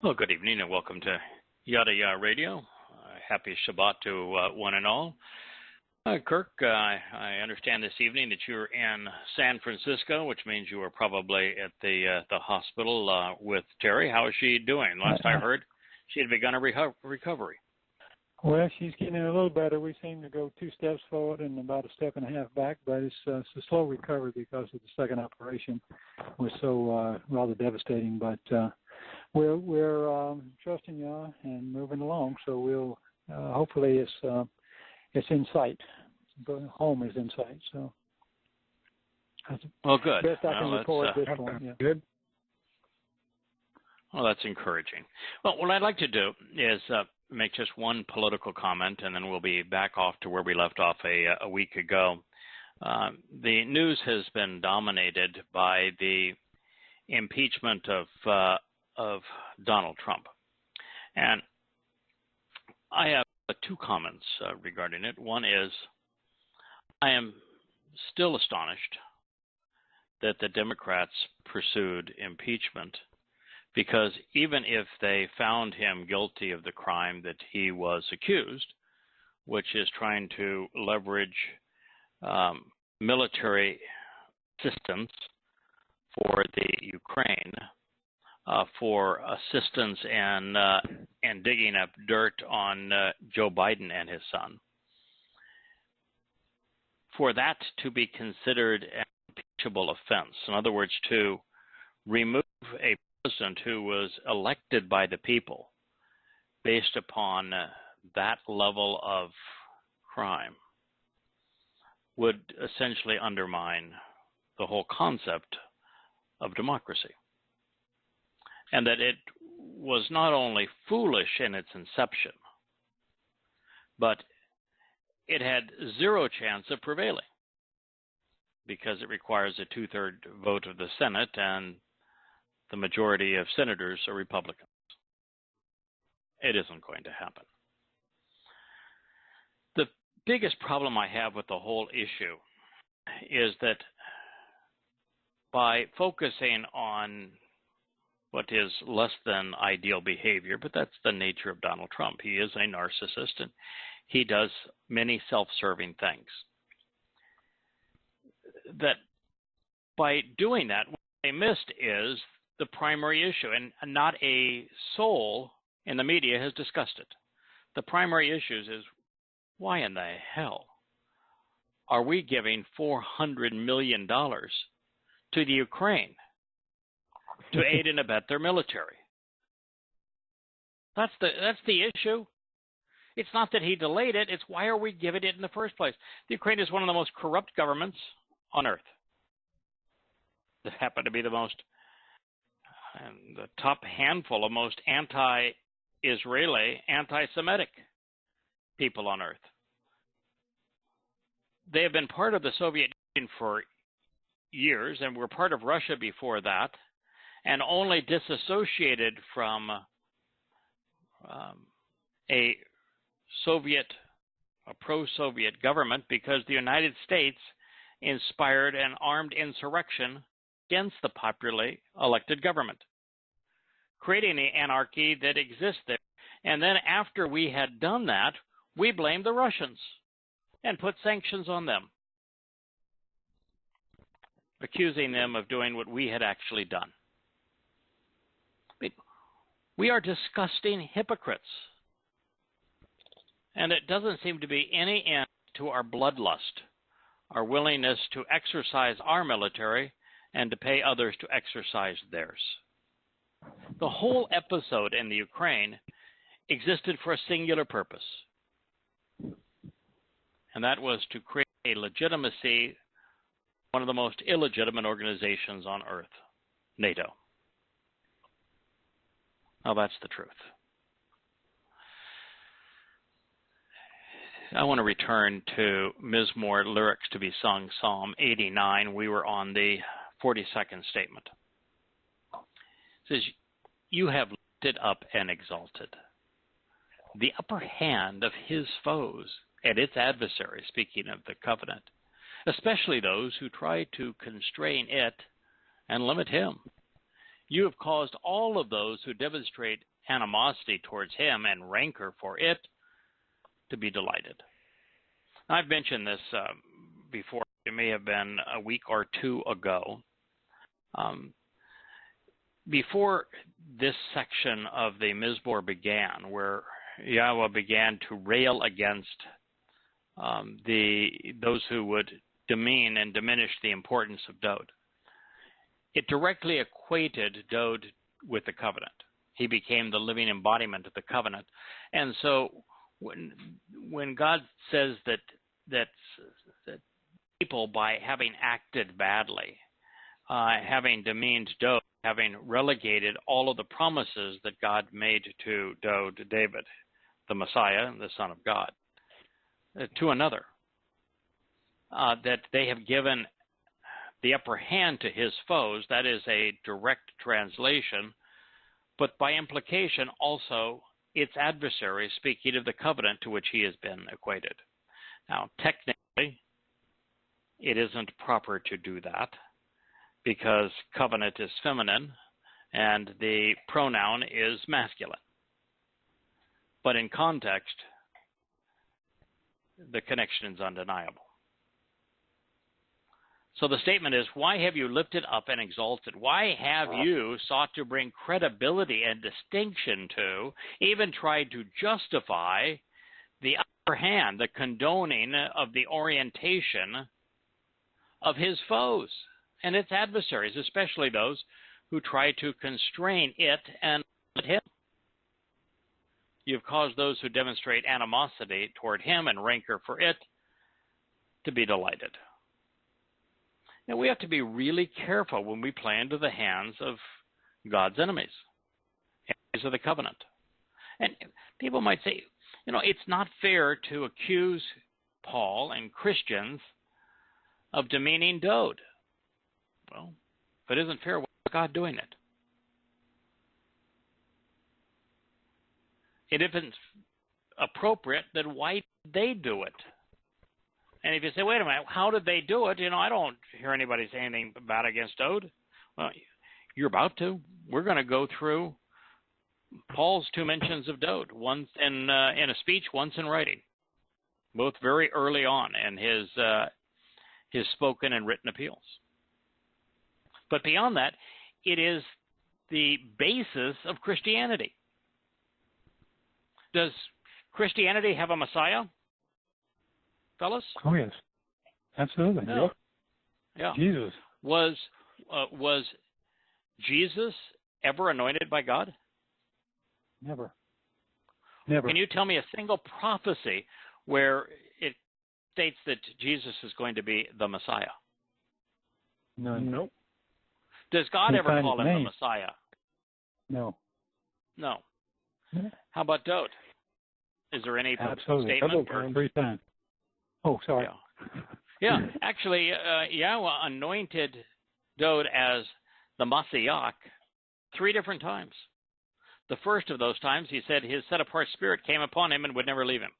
Well, good evening and welcome to Yada Yahweh Radio. Happy Shabbat to one and all. Kirk, I understand this evening that you're in San Francisco, which means you were probably at the hospital with Terry. How is she doing? Last I heard, she had begun a recovery. Well, she's getting a little better. We seem to go 2 steps forward and about 1.5 steps back, but it's a slow recovery because of the second operation was so rather devastating. But we're trusting Yah and moving along. So we'll hopefully it's in sight. Home is in sight. So well, good. Best I can report at this point. Yeah. Good. Well, that's encouraging. Well, what I'd like to do is make just one political comment, and then we'll be back off to where we left off a week ago. The news has been dominated by the impeachment of Donald Trump, and I have 2 comments regarding it. One is I am still astonished that the Democrats pursued impeachment, because even if they found him guilty of the crime that he was accused, which is trying to leverage military assistance for the Ukraine, for assistance and digging up dirt on Joe Biden and his son, for that to be considered an impeachable offense, in other words, to remove a president who was elected by the people based upon that level of crime, would essentially undermine the whole concept of democracy. And that it was not only foolish in its inception, but it had 0 chance of prevailing, because it requires a 2/3 vote of the Senate, and the majority of senators are Republicans. It isn't going to happen. The biggest problem I have with the whole issue is that by focusing on what is less than ideal behavior, but that's the nature of Donald Trump. He is a narcissist, and he does many self-serving things. That by doing that, what they missed is the primary issue, and not a soul in the media has discussed it. The primary issue is why in the hell are we giving $400 million to the Ukraine to aid and abet their military? That's the issue. It's not that he delayed it, it's why are we giving it in the first place? The Ukraine is one of the most corrupt governments on earth. That happen to be the top handful of most anti-Israeli, anti-Semitic people on earth. They have been part of the Soviet Union for years and were part of Russia before that, and only disassociated from a pro-Soviet government because the United States inspired an armed insurrection against the popularly elected government, creating the anarchy that exists there. And then after we had done that, we blamed the Russians and put sanctions on them, accusing them of doing what we had actually done. We are disgusting hypocrites. And it doesn't seem to be any end to our bloodlust, our willingness to exercise our military and to pay others to exercise theirs. The whole episode in the Ukraine existed for a singular purpose, and that was to create a legitimacy, one of the most illegitimate organizations on earth, NATO. Now that's the truth. I want to return to Mizmor lyrics to be sung, Psalm 89. We were on the 42nd statement. It says, "You have lifted up and exalted the upper hand of his foes and its adversaries," speaking of the covenant, "especially those who try to constrain it and limit him. You have caused all of those who demonstrate animosity towards him and rancor for it to be delighted. Now, I've mentioned this before. It may have been a week or two ago. Before this section of the Mizmor began, where Yahweh began to rail against those who would demean and diminish the importance of Dowd, it directly equated Dowd with the covenant. He became the living embodiment of the covenant. And so when God says that people, by having acted badly, having demeaned Dowd, having relegated all of the promises that God made to David, the Messiah, the Son of God, to another, that they have given the upper hand to his foes. That is a direct translation, but by implication also its adversaries, speaking of the covenant to which he has been equated. Now, technically, it isn't proper to do that, because covenant is feminine and the pronoun is masculine. But in context, the connection is undeniable. So the statement is, why have you lifted up and exalted? Why have you sought to bring credibility and distinction to, even tried to justify the upper hand, the condoning of the orientation of his foes and its adversaries, especially those who try to constrain it and him? You've caused those who demonstrate animosity toward him and rancor for it to be delighted. Now, we have to be really careful when we play into the hands of God's enemies of the covenant. And people might say, it's not fair to accuse Paul and Christians of demeaning Dowd. Well, if it isn't fair, why is God doing it? And if it's appropriate, then why did they do it? And if you say, wait a minute, how did they do it? I don't hear anybody say anything bad against Dowd. Well, you're about to. We're going to go through Paul's two mentions of Dowd, once in a speech, once in writing, both very early on in his spoken and written appeals. But beyond that, it is the basis of Christianity. Does Christianity have a Messiah, fellas? Oh, yes. Absolutely. Yeah. Yeah. Jesus. Was Jesus ever anointed by God? Never. Never. Can you tell me a single prophecy where it states that Jesus is going to be the Messiah? None. Nope. Does God ever call him the Messiah? No. No. How about Dowd? Is there any Absolutely. statement? Or 3 times. Oh, sorry. Yeah. Actually, Yahweh anointed Dowd as the Messiah 3 different times. The first of those times, he said his set-apart spirit came upon him and would never leave him.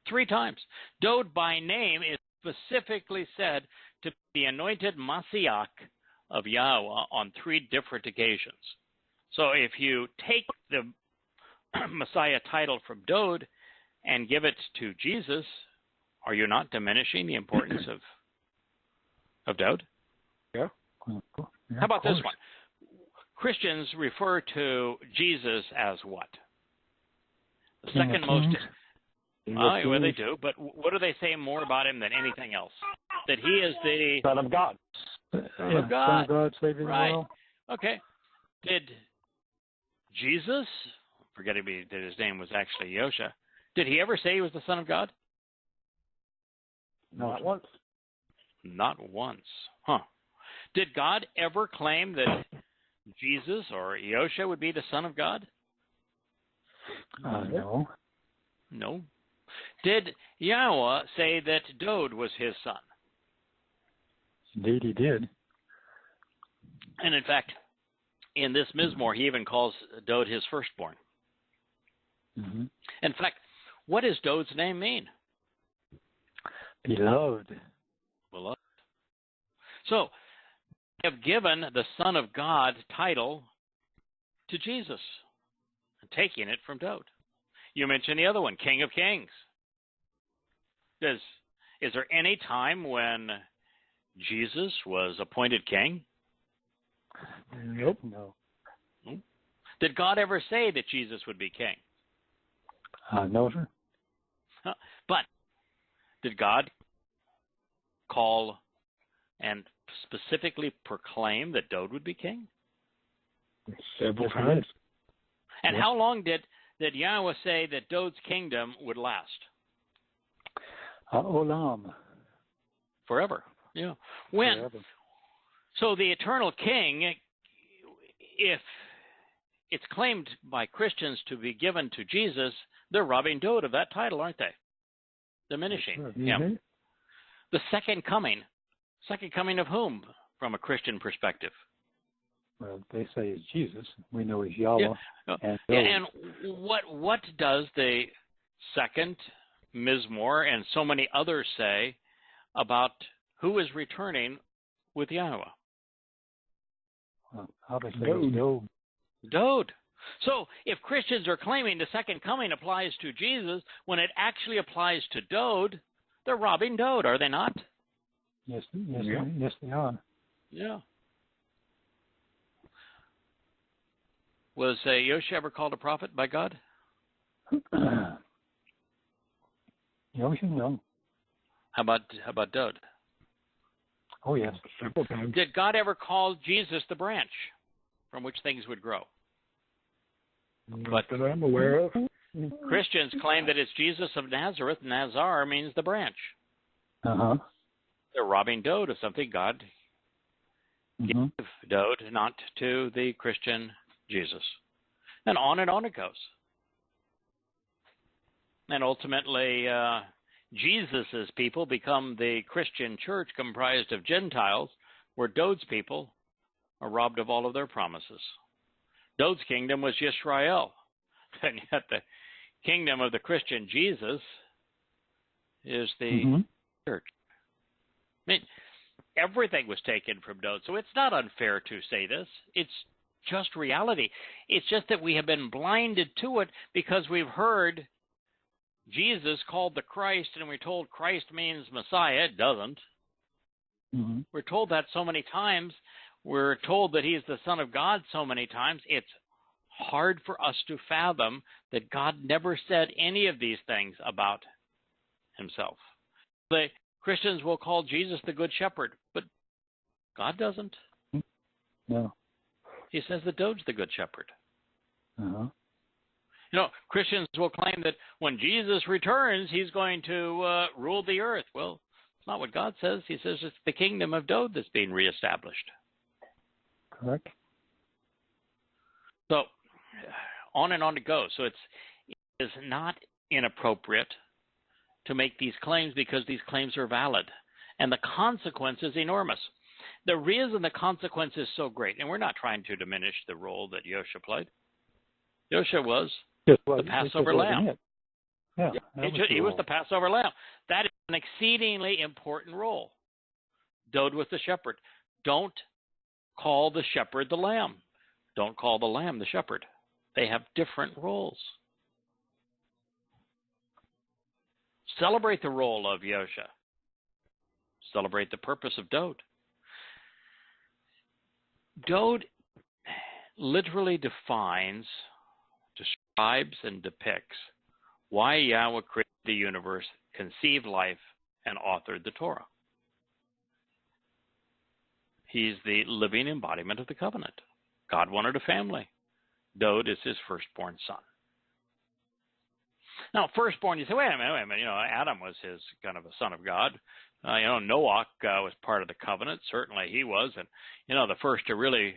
3 times. Dowd by name is specifically said to be the anointed Messiah of Yahweh on 3 different occasions. So if you take the Messiah title from Dowd and give it to Jesus, are you not diminishing the importance of Dowd? Yeah. How about this one? Christians refer to Jesus as what? The second most. Well, they do, but what do they say more about him than anything else? That he is the Son of God. Son of God. Son of God, Savior of the world. Okay. Did Jesus, forgetting that his name was actually Yosha, did he ever say he was the Son of God? Not once. Not once. Huh. Did God ever claim that Jesus or Yosha would be the Son of God? No. No. Did Yahweh say that Dowd was his son? Indeed he did. And in fact, in this Mizmor, he even calls Dowd his firstborn. Mm-hmm. In fact, what does Dowd's name mean? Beloved. Beloved. So, have given the Son of God title to Jesus, taking it from Dowd. You mentioned the other one, King of Kings. Is there any time when Jesus was appointed king? Nope. No. Did God ever say that Jesus would be king? No, sir. But did God call and specifically proclaim that Dowd would be king? Several times. And how long did Yahweh say that Dowd's kingdom would last? Olam. Forever. Yeah. When? Forever. So the eternal king, if it's claimed by Christians to be given to Jesus, they're robbing Dowd of that title, aren't they? Diminishing him. The second coming of whom, from a Christian perspective? Well, they say it's Jesus. We know he's Yahweh. Yeah. And what does the second Mizmor and so many others say about who is returning with Yahowah? Well, obviously it's Dowd. Dowd. So if Christians are claiming the second coming applies to Jesus, when it actually applies to Dowd, they're robbing Dowd, are they not? Yes, they are. Yeah. Was Yosha ever called a prophet by God? Yosha, no. How about Dowd? Oh, yes, several times. Did God ever call Jesus the branch from which things would grow? But that I'm aware of. Christians claim that it's Jesus of Nazareth. Nazar means the branch. They're robbing Dowd of something God gave Dowd, not to the Christian Jesus. And on it goes. And ultimately, Jesus's people become the Christian church comprised of Gentiles, where Dowd's people are robbed of all of their promises. Dowd's kingdom was Yisrael, and yet the kingdom of the Christian Jesus is the church. I mean, everything was taken from Dowd, so it's not unfair to say this. It's just reality. It's just that we have been blinded to it because we've heard Jesus called the Christ, and we're told Christ means Messiah. It doesn't. We're told that so many times. We're told that he's the Son of God so many times. It's hard for us to fathom that God never said any of these things about himself. The Christians will call Jesus the Good Shepherd, but God doesn't. No. He says that Dowd's the Good Shepherd. Uh-huh. Christians will claim that when Jesus returns, he's going to rule the earth. Well, it's not what God says. He says it's the kingdom of Dowd that's being reestablished. Correct. So, on and on it goes. So it is not inappropriate to make these claims because these claims are valid. And the consequence is enormous. The reason the consequence is so great, and we're not trying to diminish the role that Yosha played. Yosha was the Passover lamb. Yeah, he was the Passover lamb. That is an exceedingly important role. Dowd was the shepherd. Don't call the shepherd the lamb. Don't call the lamb the shepherd. They have different roles. Celebrate the role of Yosha. Celebrate the purpose of Dowd. Dowd literally defines, describes, and depicts why Yahweh created the universe, conceived life, and authored the Torah. He's the living embodiment of the covenant. God wanted a family. Dowd is his firstborn son. Now, firstborn, you say, wait a minute. Adam was his kind of a son of God. Noah was part of the covenant. Certainly he was. And, the first to really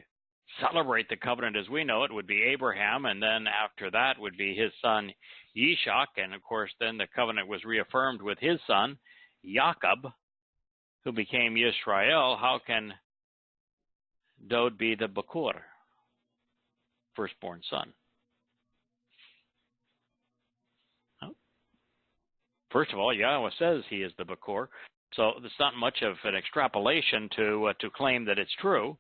celebrate the covenant as we know it would be Abraham. And then after that would be his son Yishak. And, of course, then the covenant was reaffirmed with his son, Jacob, who became Yisrael. How can Dowd be the Bakur, firstborn son? First of all, Yahweh says he is the Bakur. So it's not much of an extrapolation to claim that it's true.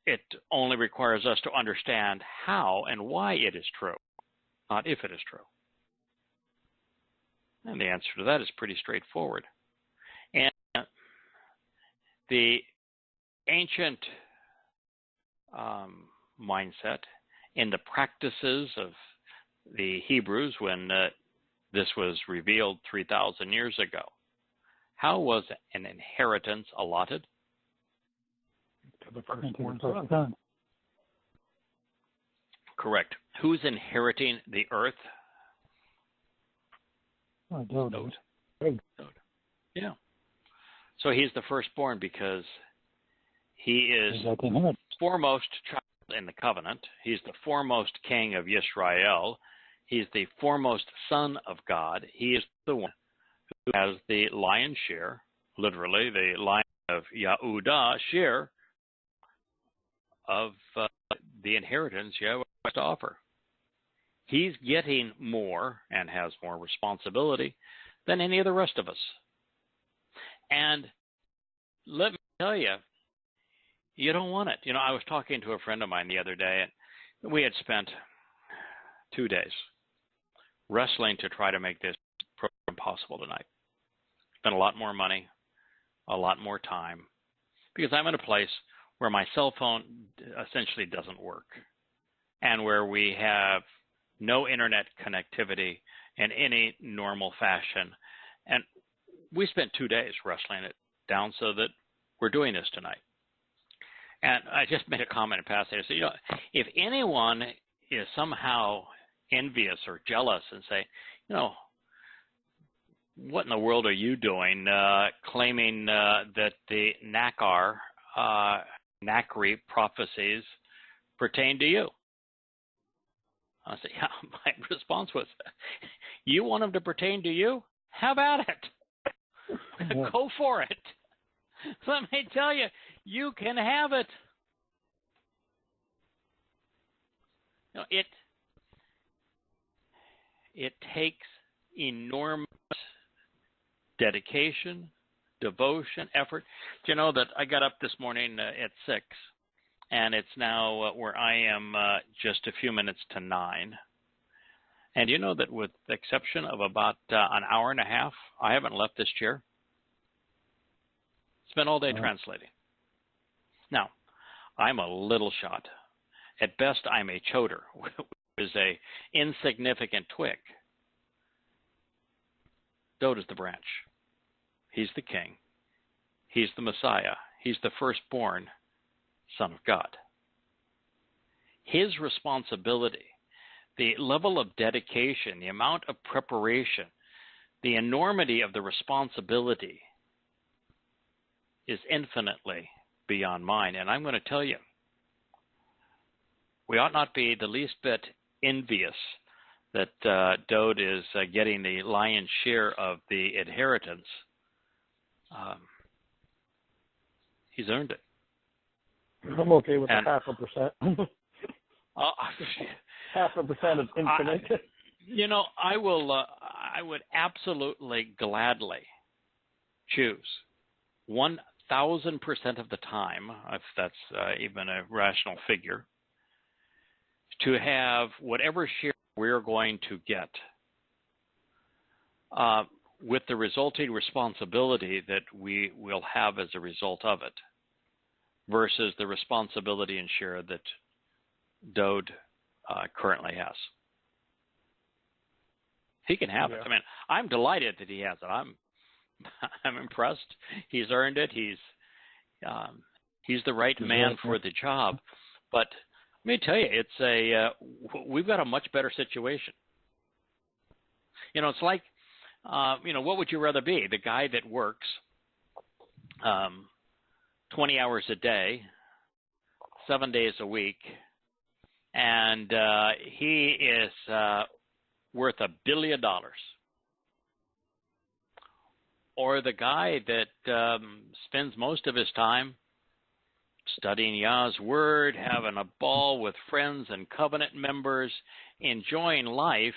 It only requires us to understand how and why it is true, not if it is true. And the answer to that is pretty straightforward. And the ancient mindset in the practices of the Hebrews when this was revealed 3,000 years ago, how was an inheritance allotted? To the firstborn son. Correct. Who's inheriting the earth? Dowd. Yeah. So he's the firstborn because he is foremost child in the covenant. He's the foremost king of Israel. He's the foremost son of God. He is the one who has the lion's share, literally the lion of Yahudah share of the inheritance Yahweh has to offer. He's getting more and has more responsibility than any of the rest of us. And let me tell you, you don't want it. I was talking to a friend of mine the other day, and we had spent 2 days wrestling to try to make this program possible tonight. Spent a lot more money, a lot more time, because I'm in a place where my cell phone essentially doesn't work and where we have no internet connectivity in any normal fashion. And we spent 2 days wrestling it down so that we're doing this tonight. And I just made a comment in passing. I said, if anyone is somehow envious or jealous and say, what in the world are you doing claiming that the Nakri prophecies pertain to you? I said, my response was, you want them to pertain to you? How about it? Go for it. Let me tell you, you can have it. It takes enormous dedication, devotion, effort. Do you know that I got up this morning at 6, and it's now where I am just a few minutes to 9. And you know that with the exception of about an hour and a half, I haven't left this chair. Spent all day translating. Now, I'm a little shot. At best, I'm a choder, which is a insignificant twig. Dowd is the branch. He's the king. He's the Messiah. He's the firstborn Son of God. His responsibility, the level of dedication, the amount of preparation, the enormity of the responsibility is infinitely beyond mine. And I'm going to tell you, we ought not be the least bit envious that Dowd is getting the lion's share of the inheritance. He's earned it. I'm okay with 0.5%. 0.5% is infinite. I would absolutely gladly choose 1,000% of the time, if that's even a rational figure, to have whatever share we're going to get with the resulting responsibility that we will have as a result of it versus the responsibility and share that Dowd currently has. He can have it. I mean, I'm delighted that he has it. I'm impressed. He's earned it. He's the right man for the job. But let me tell you, we've got a much better situation. It's like, what would you rather be? The guy that works 20 hours a day, 7 days a week, and he is worth $1 billion. Or the guy that spends most of his time studying Yah's Word, having a ball with friends and covenant members, enjoying life,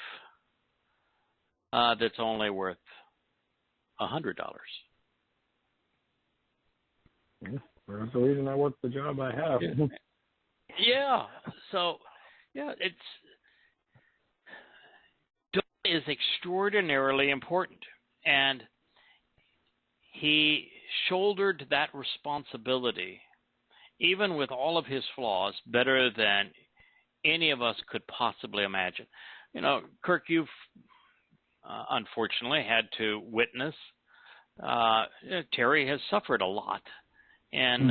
that's only worth $100. Yeah, that's the reason I work the job I have. Yeah. So, yeah, Dowd is extraordinarily important, and he shouldered that responsibility, even with all of his flaws, better than any of us could possibly imagine. You know, Kirk, you've unfortunately had to witness Terry has suffered a lot, and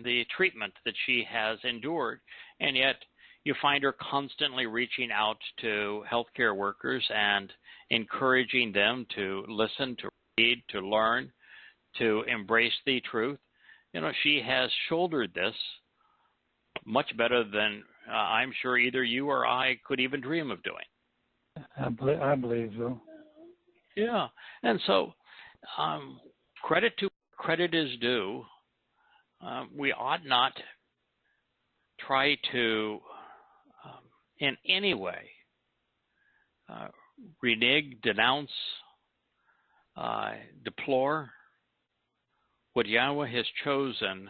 the treatment that she has endured, and yet you find her constantly reaching out to healthcare workers and encouraging them to listen, to read, to learn, to embrace the truth. You know, she has shouldered this much better than I'm sure either you or I could even dream of doing. I believe so. Yeah, and so credit to credit is due. We ought not try to, in any way, renege, denounce, deplore what Yahweh has chosen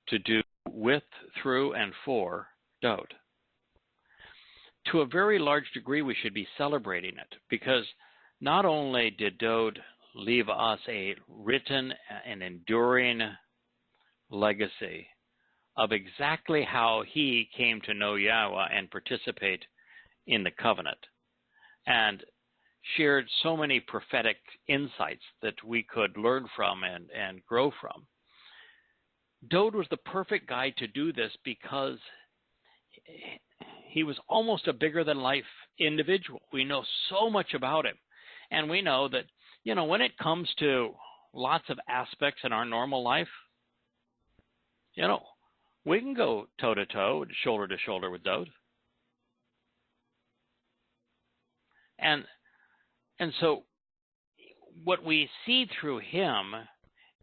to do with, through, and for Dowd. To a very large degree, we should be celebrating it, because not only did Dowd leave us a written and enduring legacy of exactly how he came to know Yahweh and participate in the covenant, and shared so many prophetic insights that we could learn from and grow from. Dowd was the perfect guy to do this because he was almost a bigger-than-life individual. We know so much about him, and we know that, you know, when it comes to lots of aspects in our normal life, you know, we can go toe-to-toe, shoulder-to-shoulder with Dowd. And so what we see through him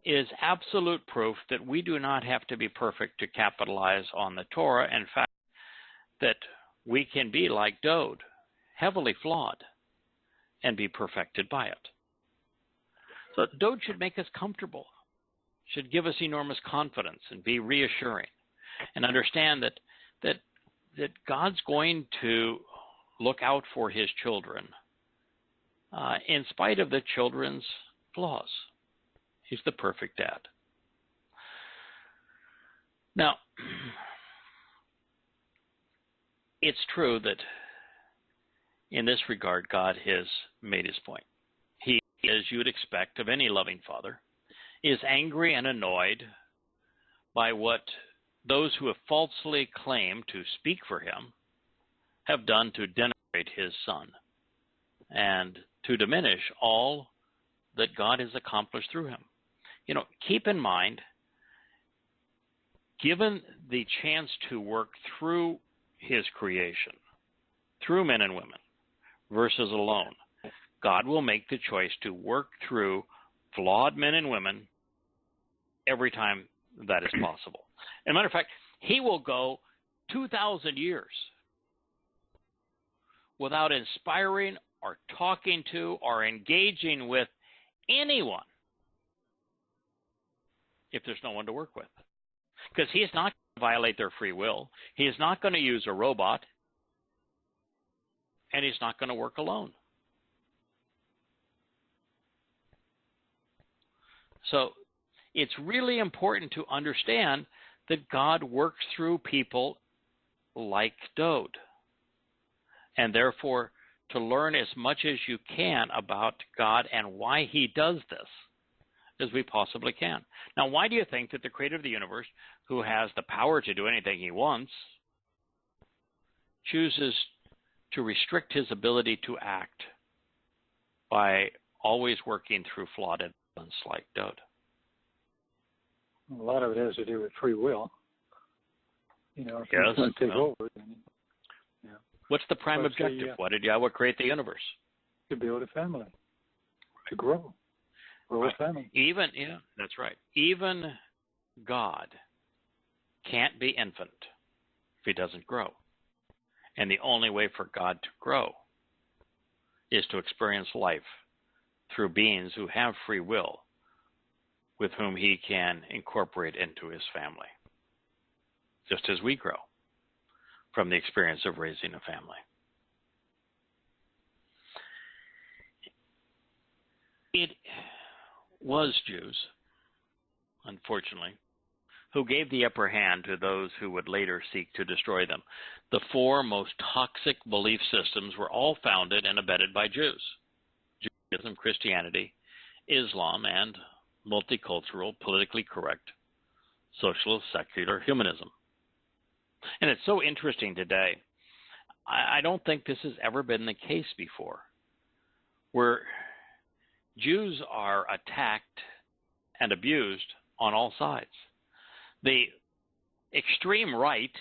is absolute proof that we do not have to be perfect to capitalize on the Torah. In fact, that we can be like Dowd, heavily flawed, and be perfected by it. So Dowd should make us comfortable, should give us enormous confidence and be reassuring, and understand that God's going to look out for his children in spite of the children's flaws. He's the perfect dad. Now, it's true that in this regard, God has made his point. He, as you would expect of any loving father, is angry and annoyed by what those who have falsely claimed to speak for him have done to denigrate his son and to diminish all that God has accomplished through him. You know, keep in mind, given the chance to work through his creation, through men and women, versus alone, God will make the choice to work through flawed men and women every time that is possible. As a matter of fact, he will go 2,000 years without inspiring or talking to or engaging with anyone if there's no one to work with. Because he is not going to violate their free will. He is not going to use a robot. And he's not going to work alone. So it's really important to understand that God works through people like Dowd. And therefore, to learn as much as you can about God and why he does this as we possibly can. Now, why do you think that the creator of the universe, who has the power to do anything he wants, chooses to restrict his ability to act by always working through flawed infants like Dowd? A lot of it has to do with free will. You know, if yes, you want to take over, then, yeah. What's the prime objective? Why did Yahweh create the universe? To build a family, to grow a family. Even, yeah, that's right. Even God can't be infant if he doesn't grow. And the only way for God to grow is to experience life through beings who have free will with whom he can incorporate into his family, just as we grow from the experience of raising a family. It was Jews, unfortunately, who gave the upper hand to those who would later seek to destroy them. The four most toxic belief systems were all founded and abetted by Jews: Judaism, Christianity, Islam, and multicultural, politically correct, socialist, secular humanism. And it's so interesting today. I don't think this has ever been the case before, where Jews are attacked and abused on all sides. The extreme right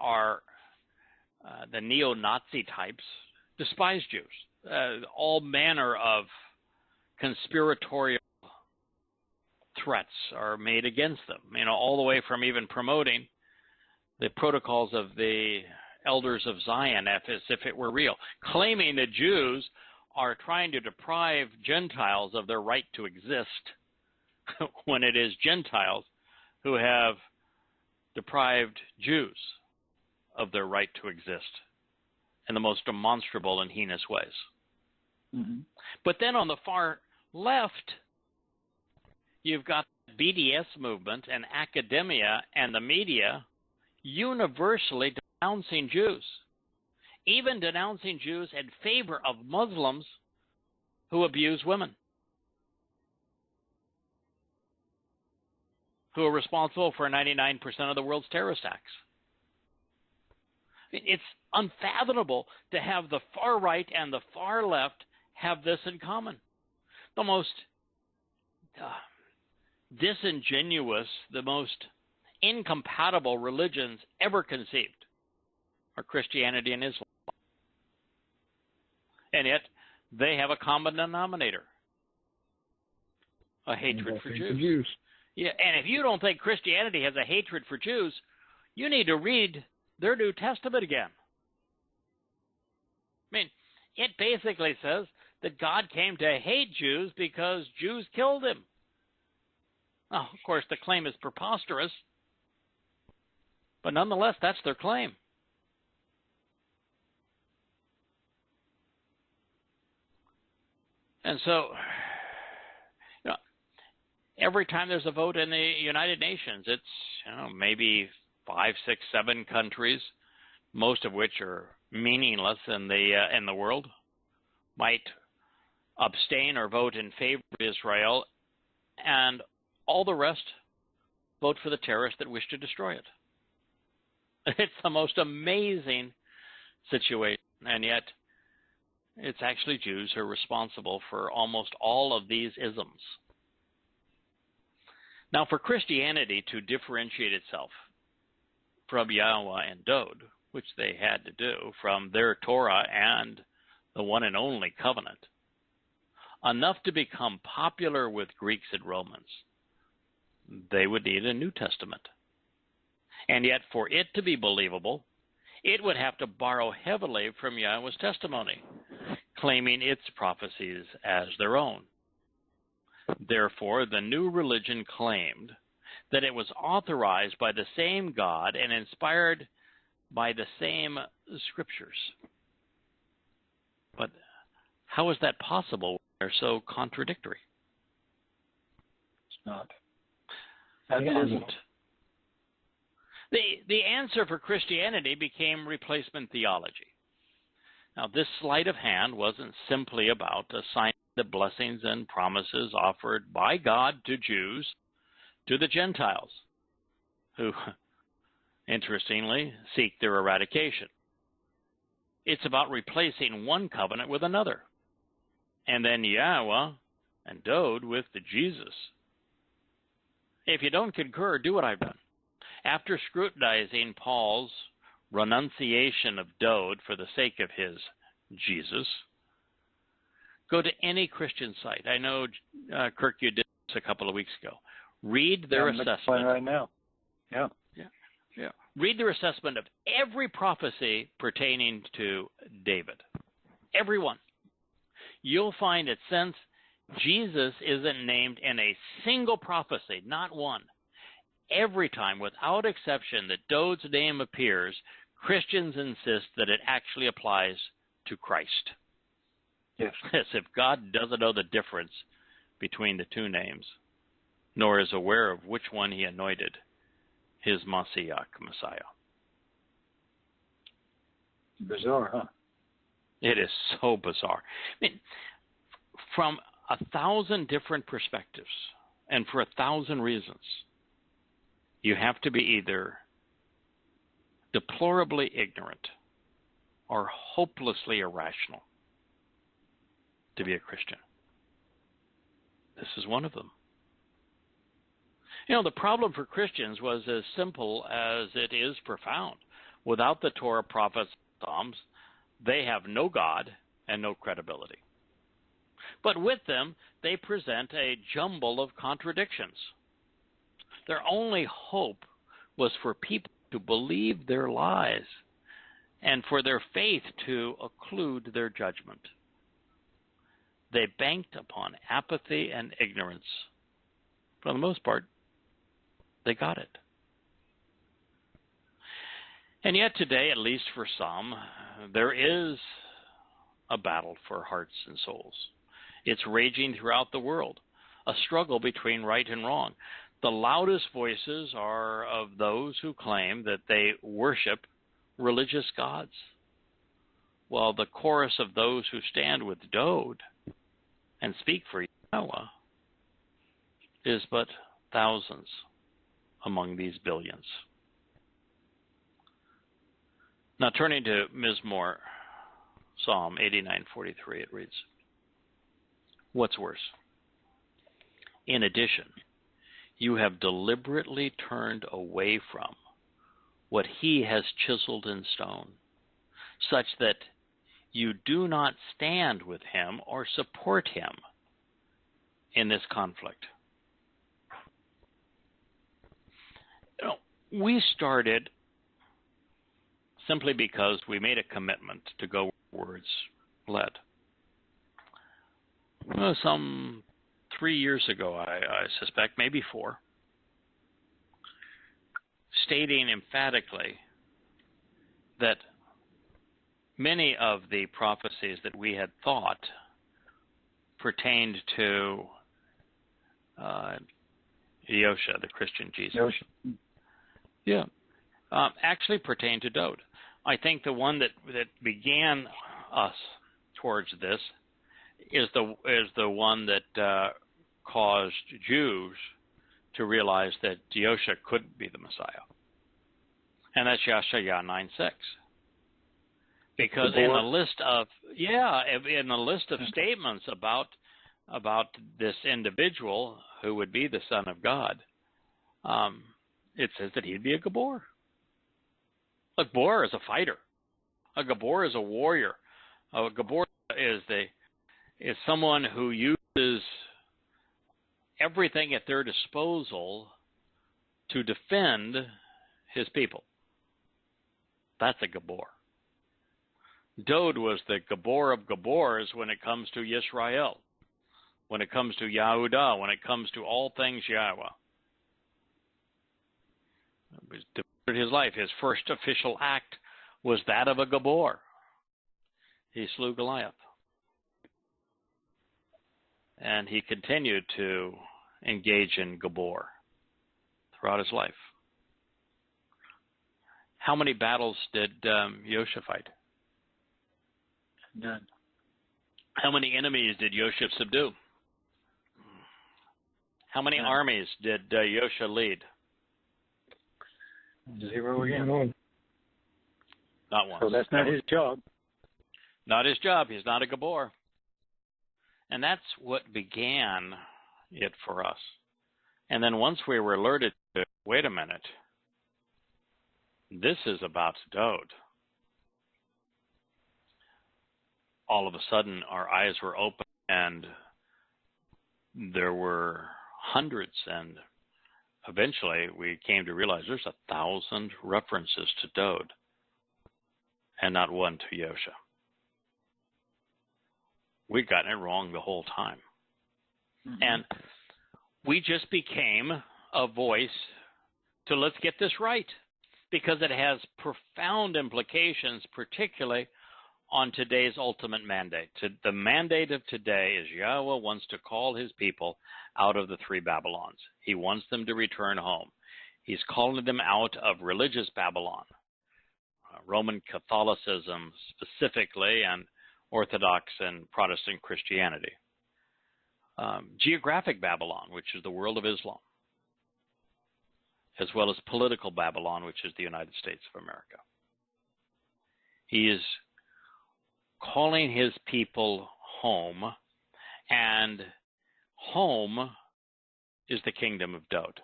are the neo-Nazi types, despise Jews. All manner of conspiratorial threats are made against them, all the way from even promoting the protocols of the elders of Zion as if it were real, claiming that Jews are trying to deprive Gentiles of their right to exist when it is Gentiles who have deprived Jews of their right to exist in the most demonstrable and heinous ways. Mm-hmm. But then on the far left, you've got the BDS movement and academia and the media universally denouncing Jews, even denouncing Jews in favor of Muslims who abuse women, who are responsible for 99% of the world's terrorist acts. It's unfathomable to have the far right and the far left have this in common. The most disingenuous, the most incompatible religions ever conceived are Christianity and Islam. And yet, they have a common denominator: a hatred for Jews. Yeah, and if you don't think Christianity has a hatred for Jews, you need to read their New Testament again. I mean, it basically says that God came to hate Jews because Jews killed him. Now, of course, the claim is preposterous, but nonetheless, that's their claim. And so, every time there's a vote in the United Nations, it's maybe 5, 6, 7 countries, most of which are meaningless in the world, might abstain or vote in favor of Israel, and all the rest vote for the terrorists that wish to destroy it. It's the most amazing situation, and yet it's actually Jews who are responsible for almost all of these isms. Now, for Christianity to differentiate itself from Yahowah and Dowd, which they had to do, from their Torah and the one and only covenant, enough to become popular with Greeks and Romans, they would need a New Testament. And yet, for it to be believable, it would have to borrow heavily from Yahweh's testimony, claiming its prophecies as their own. Therefore, the new religion claimed that it was authorized by the same God and inspired by the same scriptures. But how is that possible when they're so contradictory? It's not. That isn't. The answer for Christianity became replacement theology. Now, this sleight of hand wasn't simply about assigning the blessings and promises offered by God to Jews to the Gentiles, who, interestingly, seek their eradication. It's about replacing one covenant with another, and then Yahweh and Dowd with the Jesus. If you don't concur, do what I've done. After scrutinizing Paul's renunciation of Dowd for the sake of his Jesus, go to any Christian site. I know, Kirk, you did this a couple of weeks ago. Read their assessment. Right now. Yeah. Read their assessment of every prophecy pertaining to David. Every one. you'll find that since Jesus isn't named in a single prophecy, not one, every time, without exception, that Dowd's name appears, Christians insist that it actually applies to Christ. Yes. As if God doesn't know the difference between the two names, nor is aware of which one he anointed his Messiah. Bizarre, huh? It is so bizarre. I mean, from 1,000 different perspectives and for 1,000 reasons, you have to be either deplorably ignorant or hopelessly irrational to be a Christian. This is one of them. You know, the problem for Christians was as simple as it is profound. Without the Torah, prophets, Psalms, they have no God and no credibility. But with them, they present a jumble of contradictions. Their only hope was for people to believe their lies and for their faith to occlude their judgment. They banked upon apathy and ignorance. For the most part, they got it. And yet today, at least for some, there is a battle for hearts and souls. It's raging throughout the world, a struggle between right and wrong. The loudest voices are of those who claim that they worship religious gods, while the chorus of those who stand with Dowd and speak for Yahowah is but thousands among these billions. Now, turning to Mizmor, Psalm 89:43, it reads, "What's worse? In addition, you have deliberately turned away from what he has chiseled in stone, such that you do not stand with him or support him in this conflict." You know, we started simply because we made a commitment to go where words led. Well, some 3 years ago, I suspect, maybe 4, stating emphatically that many of the prophecies that we had thought pertained to Yosha, the Christian Jesus. Yosha. Yeah. Actually pertained to Dowd. I think the one that began us towards this is the one that caused Jews to realize that Yosha couldn't be the Messiah. And that's Yeshayahu 9:6. Because in the list of statements about this individual who would be the Son of God, it says that he'd be a Gabor. A Gabor is a fighter. A Gabor is a warrior. A Gabor is someone who uses everything at their disposal to defend his people. That's a Gabor. Dowd was the Gabor of Gabors when it comes to Yisrael, when it comes to Yehudah, when it comes to all things Yahweh. It was devoted his life. His first official act was that of a Gabor. He slew Goliath. And he continued to engage in Gabor throughout his life. How many battles did Yosha fight? None. How many enemies did Yosha subdue? How many armies did Yosha lead? 0 again. Not one. So that's not his job. Not his job. He's not a Gabor. And that's what began it for us. And then once we were alerted to, wait a minute, this is about Dowd, all of a sudden our eyes were open and there were hundreds, and eventually we came to realize there's 1,000 references to Dowd and not one to Yosha. we've gotten it wrong the whole time. And we just became a voice to let's get this right, because it has profound implications, particularly on today's ultimate mandate. The mandate of today is Yahweh wants to call his people out of the three Babylons. He wants them to return home. He's calling them out of religious Babylon, Roman Catholicism specifically, and Orthodox and Protestant Christianity. Geographic Babylon, which is the world of Islam, as well as political Babylon, which is the United States of America. He is calling his people home, and home is the kingdom of Dowd.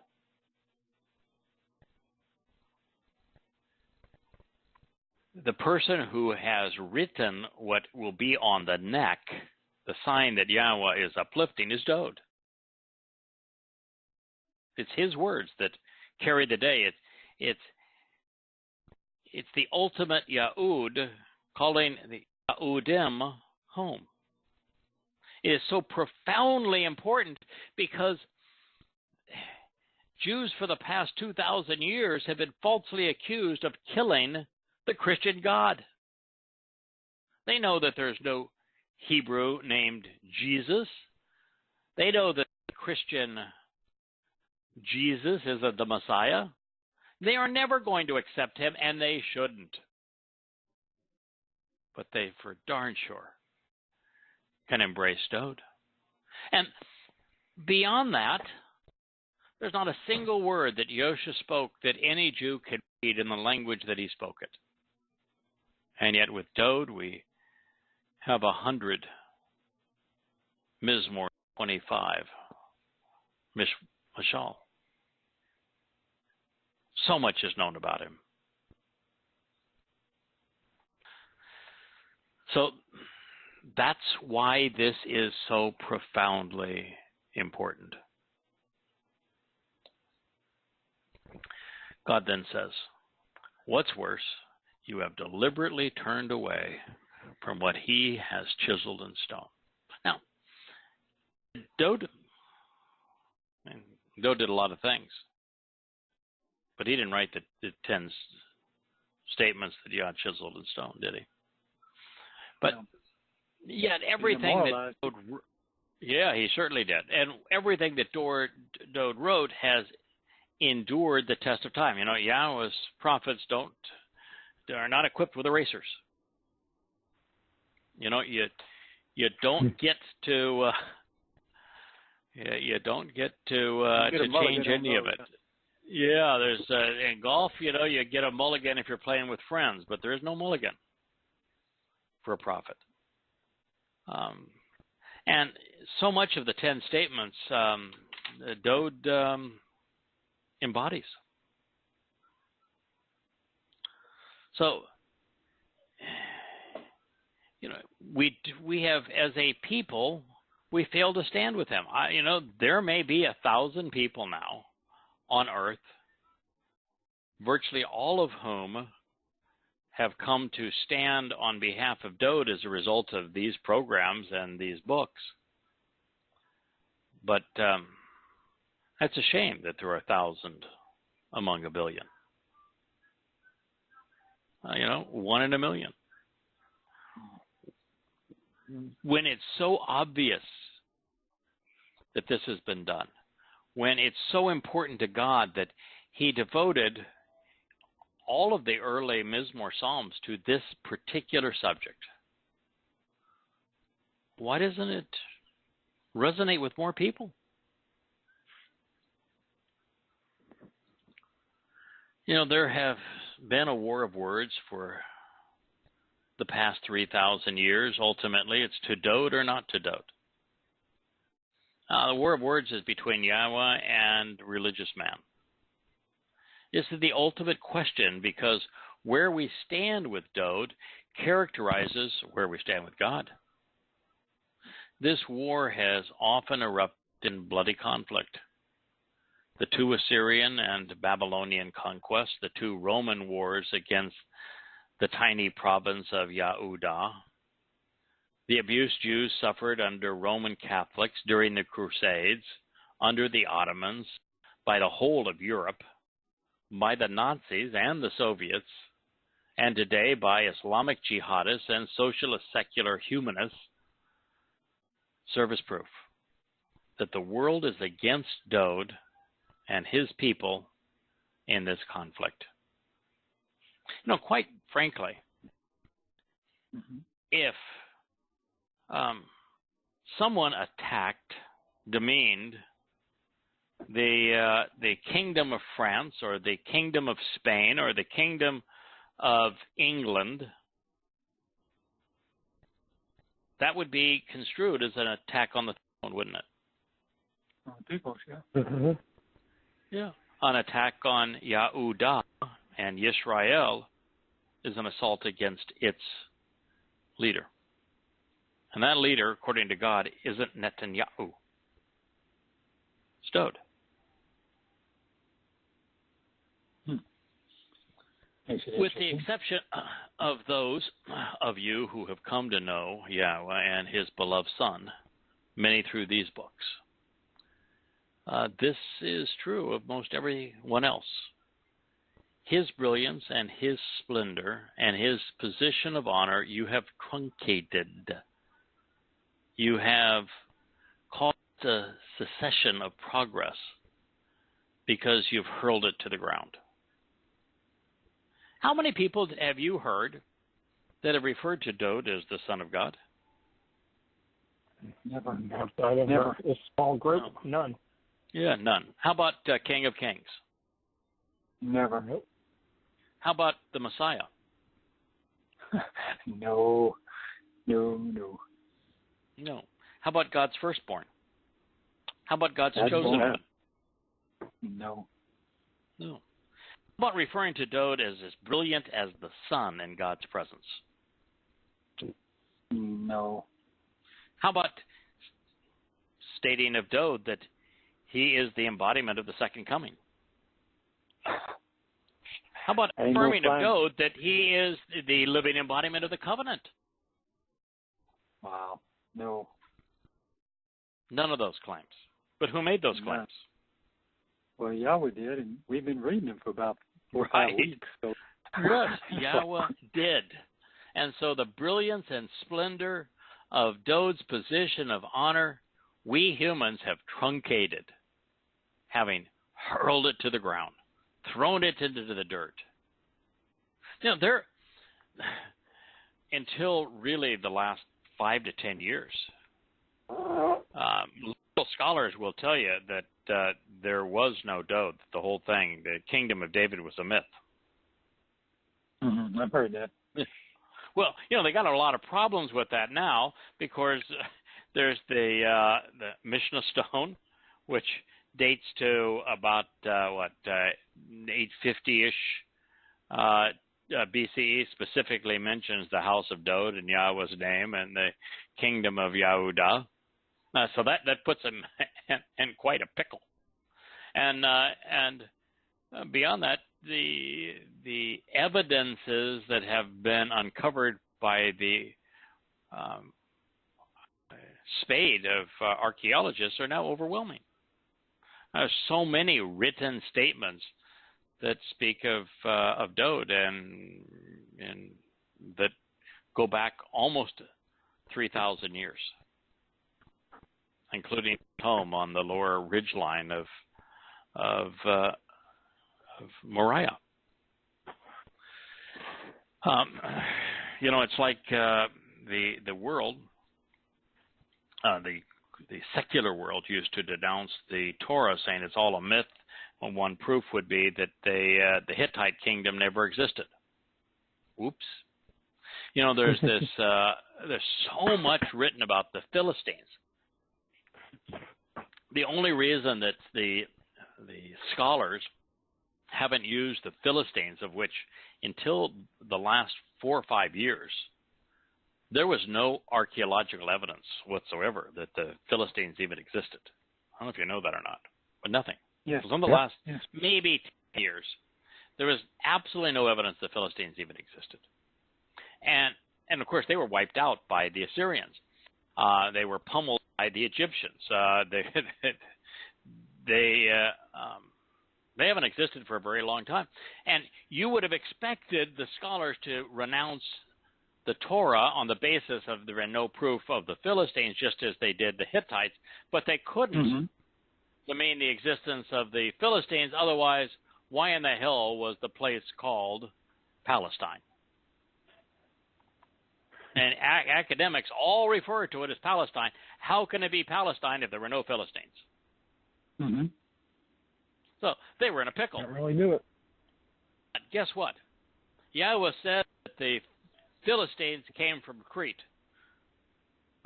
The person who has written what will be on the neck, the sign that Yahweh is uplifting, is Dowd. It's his words that carry the day. It's the ultimate Yahud calling the Yahudim home. It is so profoundly important because Jews for the past 2,000 years have been falsely accused of killing the Christian God. They know that there's no Hebrew named Jesus. They know that the Christian Jesus is the Messiah. They are never going to accept him, and they shouldn't. But they, for darn sure, can embrace Dowd. And beyond that, there's not a single word that Yosha spoke that any Jew could read in the language that he spoke it. And yet with Dowd, we have 100 Mizmor 25 Mashal. So much is known about him. So that's why this is so profoundly important. God then says, what's worse, you have deliberately turned away from what he has chiseled in stone. Now, Dowd did a lot of things, but he didn't write the 10 statements that Yah chiseled in stone, did he? But yet everything that Dowd, he certainly did. And everything that Dowd wrote has endured the test of time. You know, Yahweh's prophets are not equipped with erasers. You know, you don't get to change any of it. Yeah, there's in golf, you know, you get a mulligan if you're playing with friends, but there is no mulligan for a prophet. And so much of the 10 statements Dowd embodies. So, you know, we have, as a people, we fail to stand with him. You know, there may be 1,000 people now on earth, virtually all of whom have come to stand on behalf of Dowd as a result of these programs and these books. But that's a shame that there are 1,000 among a billion. You know, 1 in a million. When it's so obvious that this has been done, when it's so important to God that he devoted all of the early Mizmor Psalms to this particular subject, why doesn't it resonate with more people? You know, there have been a war of words for the past 3,000 years. Ultimately, it's to Dowd or not to Dowd. The war of words is between Yahweh and religious man. This is the ultimate question, because where we stand with Dowd characterizes where we stand with God. This war has often erupted in bloody conflict. The 2 Assyrian and Babylonian conquests, the 2 Roman wars against the tiny province of Yehudah, The abuse Jews suffered under Roman Catholics during the Crusades, under the Ottomans, by the whole of Europe, by the Nazis and the Soviets, and today by Islamic jihadists and socialist secular humanists, serve as proof that the world is against Dowd and his people in this conflict. Quite frankly, if someone attacked, demeaned the Kingdom of France or the Kingdom of Spain or the Kingdom of England, that would be construed as an attack on the throne, wouldn't it? People, yeah. Yeah. An attack on Yahudah and Yisrael is an assault against its leader. And that leader, according to God, isn't Netanyahu. It's Dowd. With the exception of those of you who have come to know Yahweh and his beloved Son, many through these books. This is true of most everyone else. His brilliance and his splendor and his position of honor you have truncated. You have caused a cessation of progress because you've hurled it to the ground. How many people have you heard that have referred to Dowd as the Son of God? Never. Never. A small group? No. None. Yeah, none. How about King of Kings? Never. Nope. How about the Messiah? No. How about God's firstborn? How about God's chosen one? No. How about referring to Dowd as brilliant as the sun in God's presence? No. How about stating of Dowd that he is the embodiment of the second coming? How about affirming of Dowd that he is the living embodiment of the covenant? Wow. No. None of those claims. But who made those claims? Well, Yahweh did, and we've been reading them for about 4 or 5 weeks. So. Yes, Yahweh did. And so the brilliance and splendor of Dowd's position of honor, we humans have truncated, having hurled it to the ground, thrown it into the dirt. Until really the last 5 to 10 years, local scholars will tell you that there was no Dowd. The whole thing, the kingdom of David, was a myth. Mm-hmm. I've heard that. Well, they got a lot of problems with that now because there's the Mishnah stone, which dates to about 850-ish BCE. Specifically mentions the house of Dowd and Yahweh's name and the kingdom of Yahudah. So that puts him in quite a pickle. And beyond that, the evidences that have been uncovered by the spade of archaeologists are now overwhelming. So many written statements that speak of Dowd and that go back almost 3,000 years, including home on the lower ridgeline of Moriah. It's like the world, the secular world used to denounce the Torah, saying it's all a myth. When one proof would be that the Hittite kingdom never existed. Oops. There's this. There's so much written about the Philistines. The only reason that the scholars haven't used the Philistines, of which until the last 4 or 5 years, there was no archaeological evidence whatsoever that the Philistines even existed. I don't know if you know that or not, but nothing. Yes. It was in the last maybe 10 years. There was absolutely no evidence the Philistines even existed. And and of course they were wiped out by the Assyrians. They were pummeled by the Egyptians. They haven't existed for a very long time. And you would have expected the scholars to renounce the Torah on the basis of there are no proof of the Philistines, just as they did the Hittites, but they couldn't demean the existence of the Philistines. Otherwise, why in the hell was the place called Palestine? And academics all refer to it as Palestine. How can it be Palestine if there were no Philistines? So they were in a pickle. I really knew it. But guess what? Yahweh said that the Philistines came from Crete.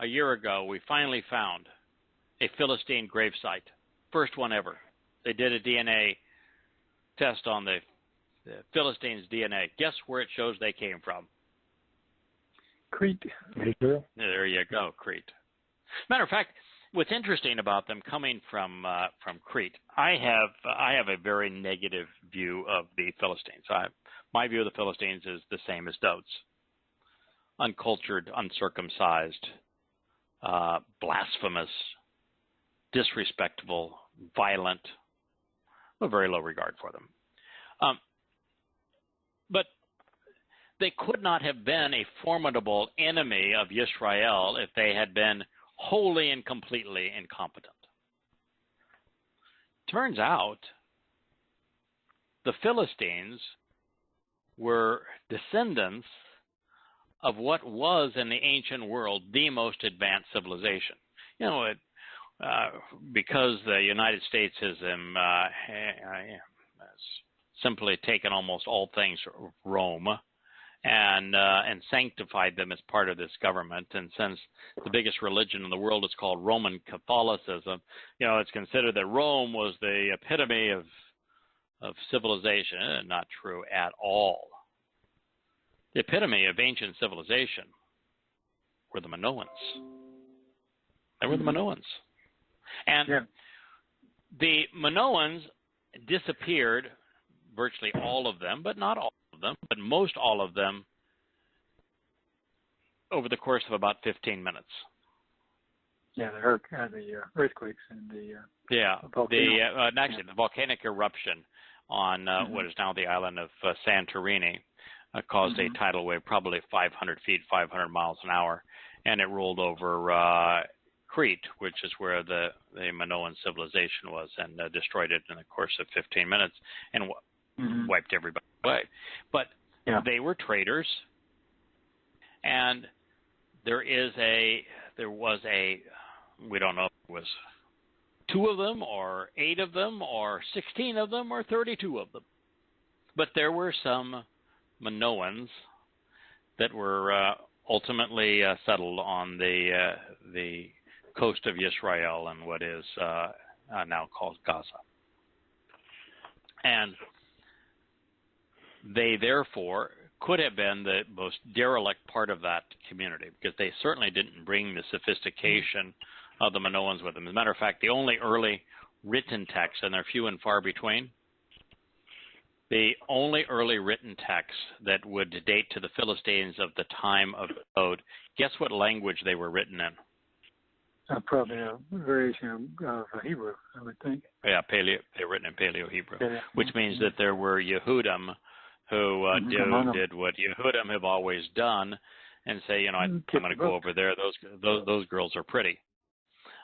A year ago, we finally found a Philistine gravesite. First one ever. They did a DNA test on the Philistines' DNA. Guess where it shows they came from? Crete. There you go, Crete. Matter of fact, what's interesting about them coming from Crete, I have a very negative view of the Philistines. My view of the Philistines is the same as Dowd's: uncultured, uncircumcised, blasphemous, disrespectful, violent. A very low regard for them. But they could not have been a formidable enemy of Israel if they had been wholly and completely incompetent. Turns out the Philistines were descendants of what was in the ancient world the most advanced civilization. You know, because the United States has simply taken almost all things Rome and sanctified them as part of this government. And since the biggest religion in the world is called Roman Catholicism, you know, it's considered that Rome was the epitome of civilization. Not true at all. The epitome of ancient civilization were the Minoans. They were the Minoans. And the Minoans disappeared, virtually all of them, but not all of them, but most all of them, over the course of about 15 minutes. Yeah, the earthquakes and the actually the volcanic eruption on what is now the island of Santorini caused a tidal wave, probably 500 feet, 500 miles an hour, and it rolled over Crete, which is where the Minoan civilization was, and destroyed it in the course of 15 minutes and wiped everybody away. But they were traitors, and there was a we don't know if it was 2 of them or 8 of them or 16 of them or 32 of them, but there were some Minoans that were ultimately settled on the coast of Israel and what is now called Gaza. And they therefore could have been the most derelict part of that community, because they certainly didn't bring the sophistication of the Minoans with them. As a matter of fact, the only early written texts, and they're few and far between, the only early written texts that would date to the Philistines of the time of Dowd, guess what language they were written in? Probably a variation of Hebrew, I would think. Yeah, they're written in Paleo-Hebrew, which means that there were Yehudim who did what Yehudim have always done, and say, you know, I'm going to go over there. Those girls are pretty,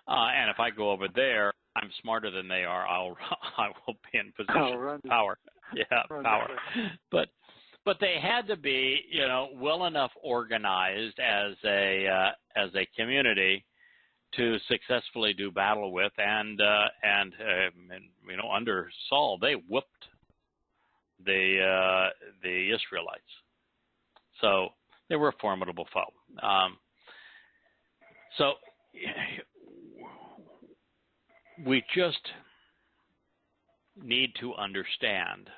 and if I go over there, I'm smarter than they are. I will be in position of power. Power. But they had to be, you know, well enough organized as a community to successfully do battle with, and you know, under Saul, they whooped the Israelites. So they were a formidable foe. So we just need to understand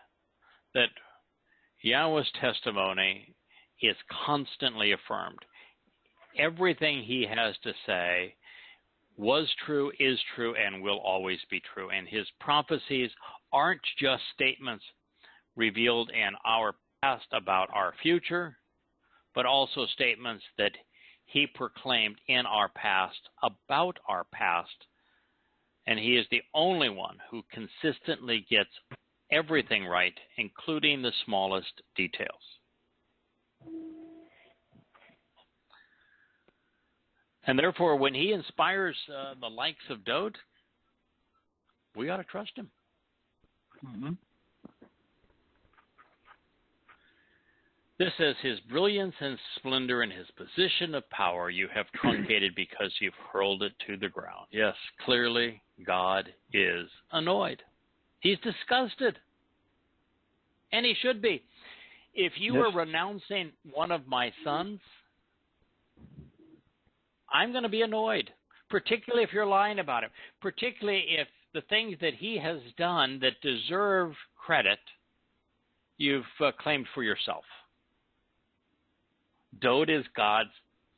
that Yahweh's testimony is constantly affirmed. Everything he has to say was true, is true, and will always be true. And his prophecies aren't just statements revealed in our past about our future, but also statements that he proclaimed in our past, about our past, and he is the only one who consistently gets everything right, including the smallest details. And therefore, when he inspires the likes of Dowd, we ought to trust him. Mm-hmm. This says, his brilliance and splendor and his position of power you have truncated because you've hurled it to the ground. Yes, clearly God is annoyed. He's disgusted. And he should be. If you are renouncing one of my sons, I'm going to be annoyed, particularly if you're lying about him, particularly if the things that he has done that deserve credit, you've claimed for yourself. Dowd is God's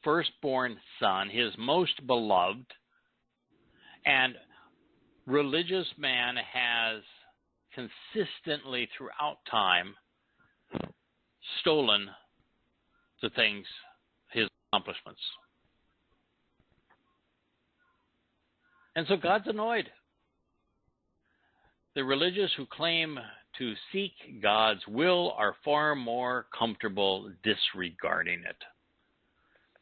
firstborn son, his most beloved, and religious man has consistently throughout time stolen the things, his accomplishments. And so God's annoyed. The religious who claim to seek God's will are far more comfortable disregarding it.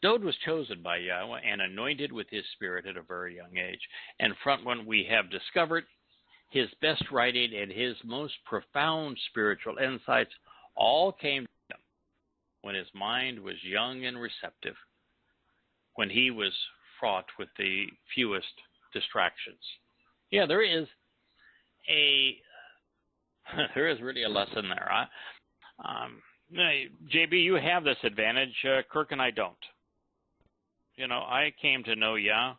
Dowd was chosen by Yahweh and anointed with his spirit at a very young age. And from when we have discovered his best writing and his most profound spiritual insights all came to him when his mind was young and receptive, when he was fraught with the fewest distractions. Yeah, there is really a lesson there. JB, you have this advantage. Kirk and I don't. You know, I came to know Yah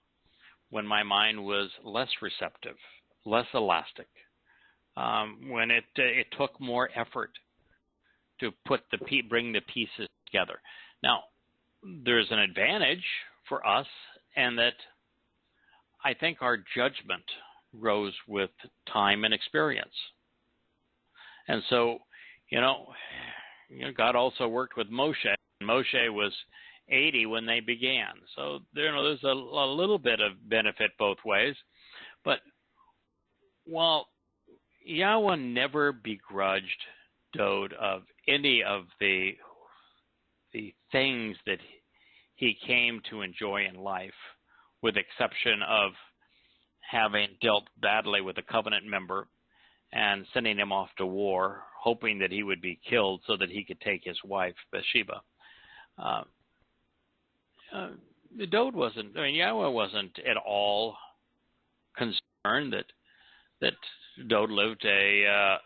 when my mind was less receptive, less elastic, when it took more effort to bring the pieces together. Now, there's an advantage for us, and that I think our judgment grows with time and experience. And so, God also worked with Moshe. Moshe was 80 when they began. So, there's a little bit of benefit both ways. But while Yahweh never begrudged Dowd of any of the things that he came to enjoy in life, with exception of having dealt badly with a covenant member and sending him off to war, hoping that he would be killed so that he could take his wife, Bathsheba. Dowd Yahweh wasn't at all concerned that Dowd lived a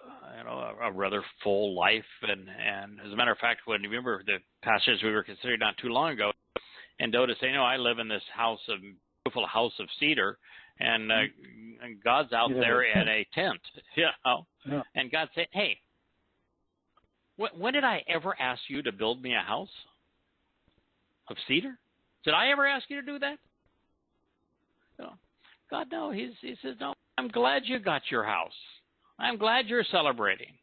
rather full life, and as a matter of fact, when you remember the passage we were considering not too long ago, and Dowd is saying, I live in this beautiful house of cedar, and God's out there in a tent, Yeah. And God said, hey, when did I ever ask you to build me a house of cedar? Did I ever ask you to do that? God, no. He says, no, I'm glad you got your house. I'm glad you're celebrating.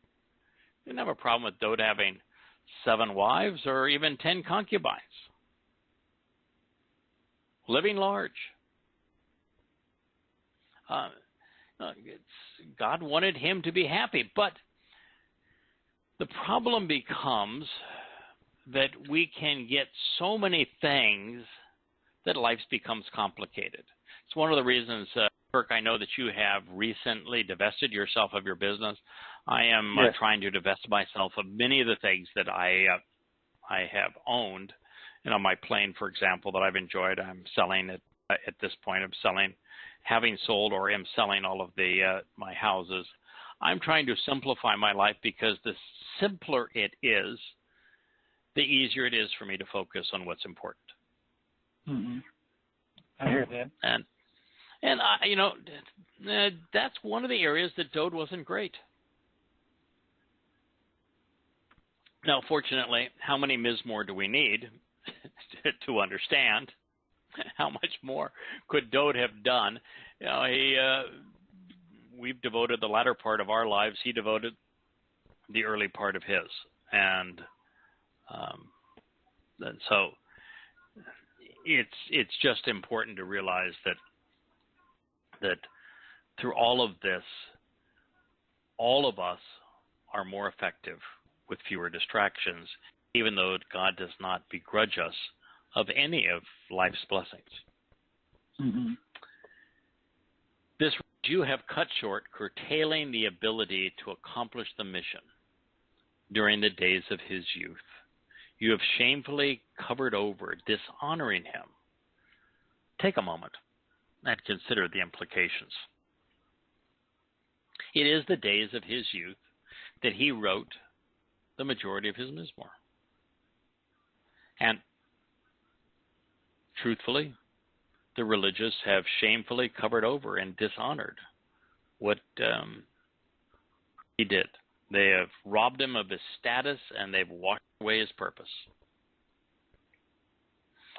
You didn't have a problem with Dowd having 7 wives or even 10 concubines. Living large. God wanted him to be happy, but the problem becomes that we can get so many things that life becomes complicated. It's one of the reasons, Kirk, I know that you have recently divested yourself of your business. I am trying to divest myself of many of the things that I have owned. My plane, for example, that I've enjoyed, I'm selling it at this point. I'm selling, having sold or am selling all of my houses. I'm trying to simplify my life because the simpler it is, the easier it is for me to focus on what's important. Mm-hmm. I hear that. And that's one of the areas that Dowd wasn't great. Now, fortunately, how many Mizmor do we need to understand how much more could Dowd have done? We've devoted the latter part of our lives. He devoted the early part of his, and And so it's just important to realize that through all of this, all of us are more effective with fewer distractions, even though God does not begrudge us of any of life's blessings. Mm-hmm. This you have cut short, curtailing the ability to accomplish the mission during the days of his youth. You have shamefully covered over, dishonoring him. Take a moment and consider the implications. It is the days of his youth that he wrote the majority of his Mizmor. And truthfully, the religious have shamefully covered over and dishonored what he did. They have robbed him of his status, and they've washed away his purpose.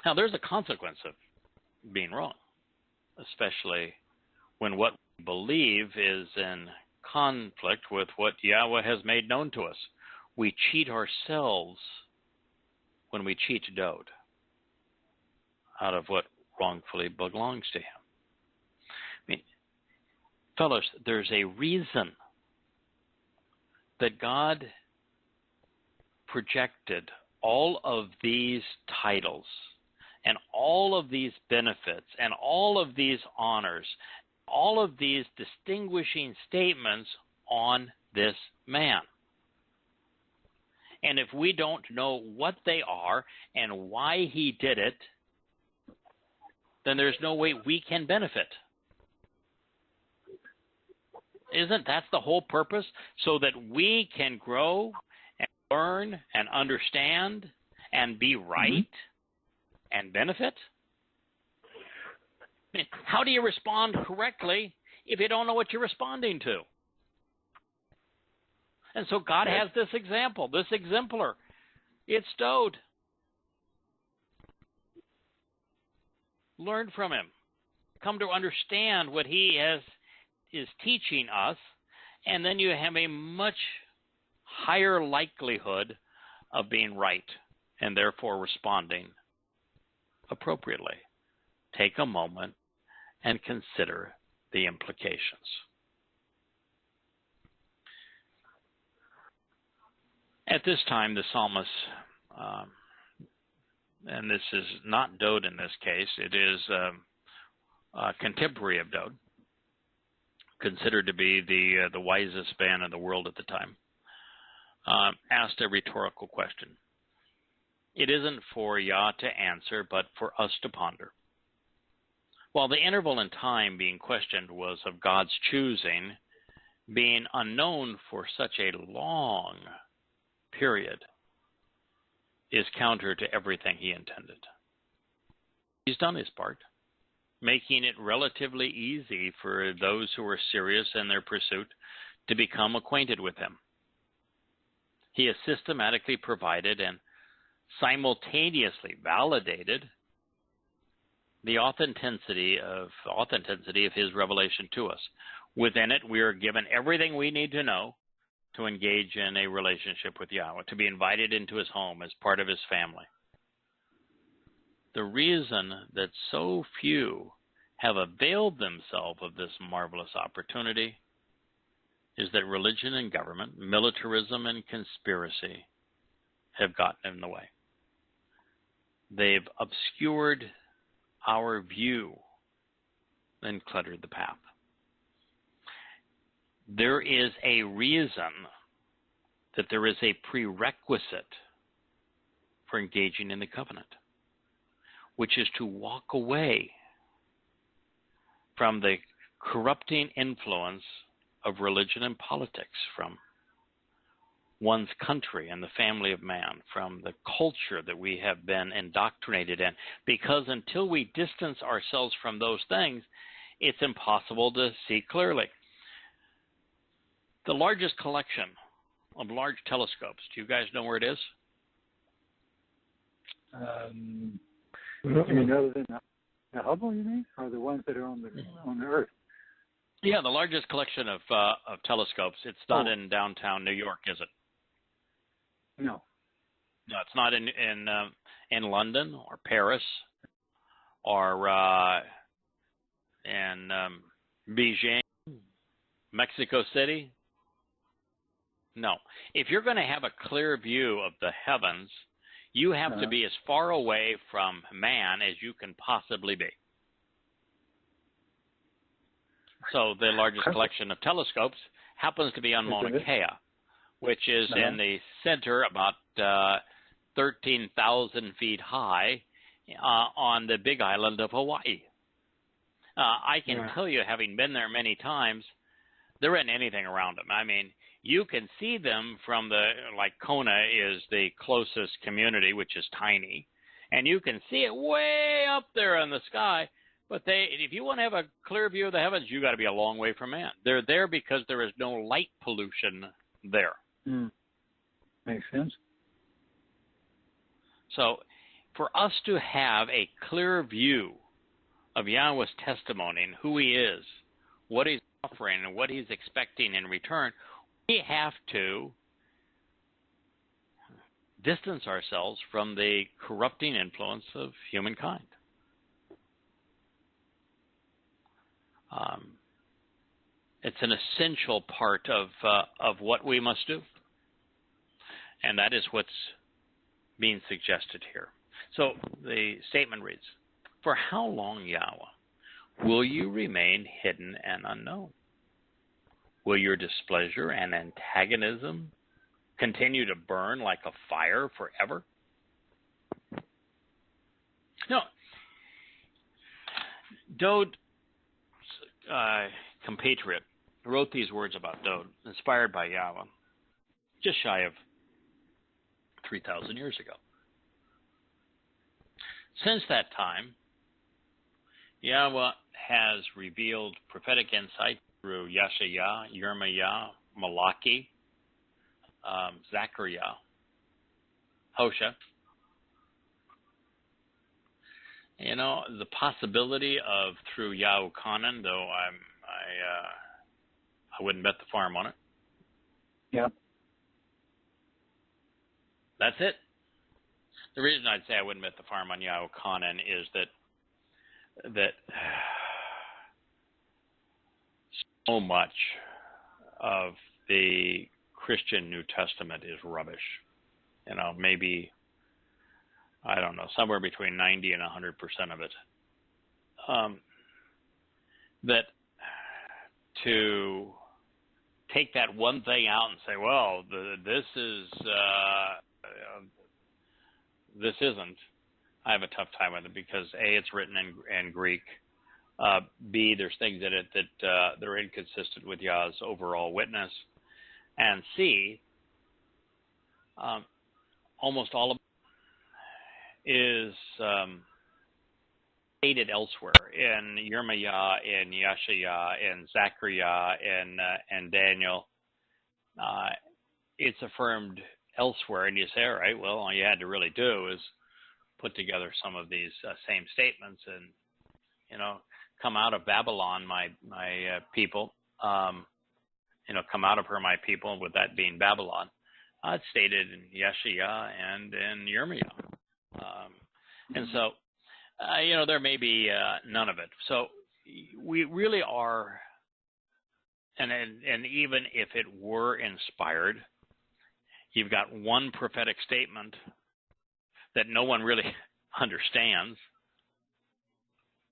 Now, there's a consequence of being wrong, especially when what we believe is in conflict with what Yahweh has made known to us. We cheat ourselves when we cheat Dowd out of what wrongfully belongs to him. I mean, fellows, there's a reason that God projected all of these titles and all of these benefits and all of these honors, all of these distinguishing statements on this man. And if we don't know what they are and why he did it, then there's no way we can benefit. Isn't that the whole purpose? So that we can grow and learn and understand and be right and benefit? I mean, how do you respond correctly if you don't know what you're responding to? And so God has this example, this exemplar. It's Dowd. Learn from him. Come to understand what he is teaching us, and then you have a much higher likelihood of being right and therefore responding appropriately. Take a moment and consider the implications. At this time, the psalmist, and this is not Dowd in this case, it is a contemporary of Dowd, considered to be the wisest man in the world at the time, asked a rhetorical question. It isn't for Yah to answer, but for us to ponder. While the interval in time being questioned was of God's choosing, being unknown for such a long period is counter to everything he intended. He's done his part, making it relatively easy for those who are serious in their pursuit to become acquainted with him. He has systematically provided and simultaneously validated the authenticity of his revelation to us. Within it, we are given everything we need to know to engage in a relationship with Yahweh, to be invited into his home as part of his family. The reason that so few have availed themselves of this marvelous opportunity is that religion and government, militarism and conspiracy have gotten in the way. They've obscured our view and cluttered the path. There is a reason that there is a prerequisite for engaging in the covenant, which is to walk away from the corrupting influence of religion and politics, from one's country and the family of man, from the culture that we have been indoctrinated in. Because until we distance ourselves from those things, it's impossible to see clearly. The largest collection of large telescopes, do you guys know where it is? You mean other than the Hubble, you mean? Or the ones that are on the Earth? Yeah, the largest collection of telescopes. It's not in downtown New York, is it? No. No, it's not in London or Paris or in Beijing, Mexico City. No. If you're going to have a clear view of the heavens, you have to be as far away from man as you can possibly be. So the largest collection of telescopes happens to be on Mauna Kea, which is in the center, about 13,000 feet high, on the big island of Hawaii. I can tell you, having been there many times, there isn't anything around them. I mean, you can see them from like Kona is the closest community, which is tiny, and you can see it way up there in the sky. But if you want to have a clear view of the heavens, you got to be a long way from man. They're there because there is no light pollution there. Makes sense. So for us to have a clear view of Yahweh's testimony and who he is, what he's offering, and what he's expecting in return, we have to distance ourselves from the corrupting influence of humankind. It's an essential part of what we must do. And that is what's being suggested here. So the statement reads, "For how long, Yahweh, will you remain hidden and unknown? Will your displeasure and antagonism continue to burn like a fire forever?" Now, Dowd, compatriot, wrote these words about Dowd, inspired by Yahweh, just shy of 3,000 years ago. Since that time, Yahweh has revealed prophetic insight through Yeshayah, Yirmiah, Malachi, Zechariah, Hosea. You know, the possibility of through Yahukanan, though I wouldn't bet the farm on it. Yeah. That's it. The reason I'd say I wouldn't bet the farm on Yahukanan is that so much of the Christian New Testament is rubbish. You know, maybe, I don't know, somewhere between 90 and 100% of it. That to take that one thing out and say, well, this isn't, I have a tough time with it because A, it's written in Greek. B, there's things in it that they're inconsistent with Yah's overall witness. And C, almost all of it is stated elsewhere in Yirmiah, in Yeshayah, in Zechariah, and Daniel. It's affirmed elsewhere, and you say, all right, well, all you had to really do is put together some of these same statements and, you know, come out of Babylon, my people, come out of her, my people, with that being Babylon. It's stated in Yeshayah and in Yirmiah. And so, there may be none of it. So we really are, and even if it were inspired, you've got one prophetic statement that no one really understands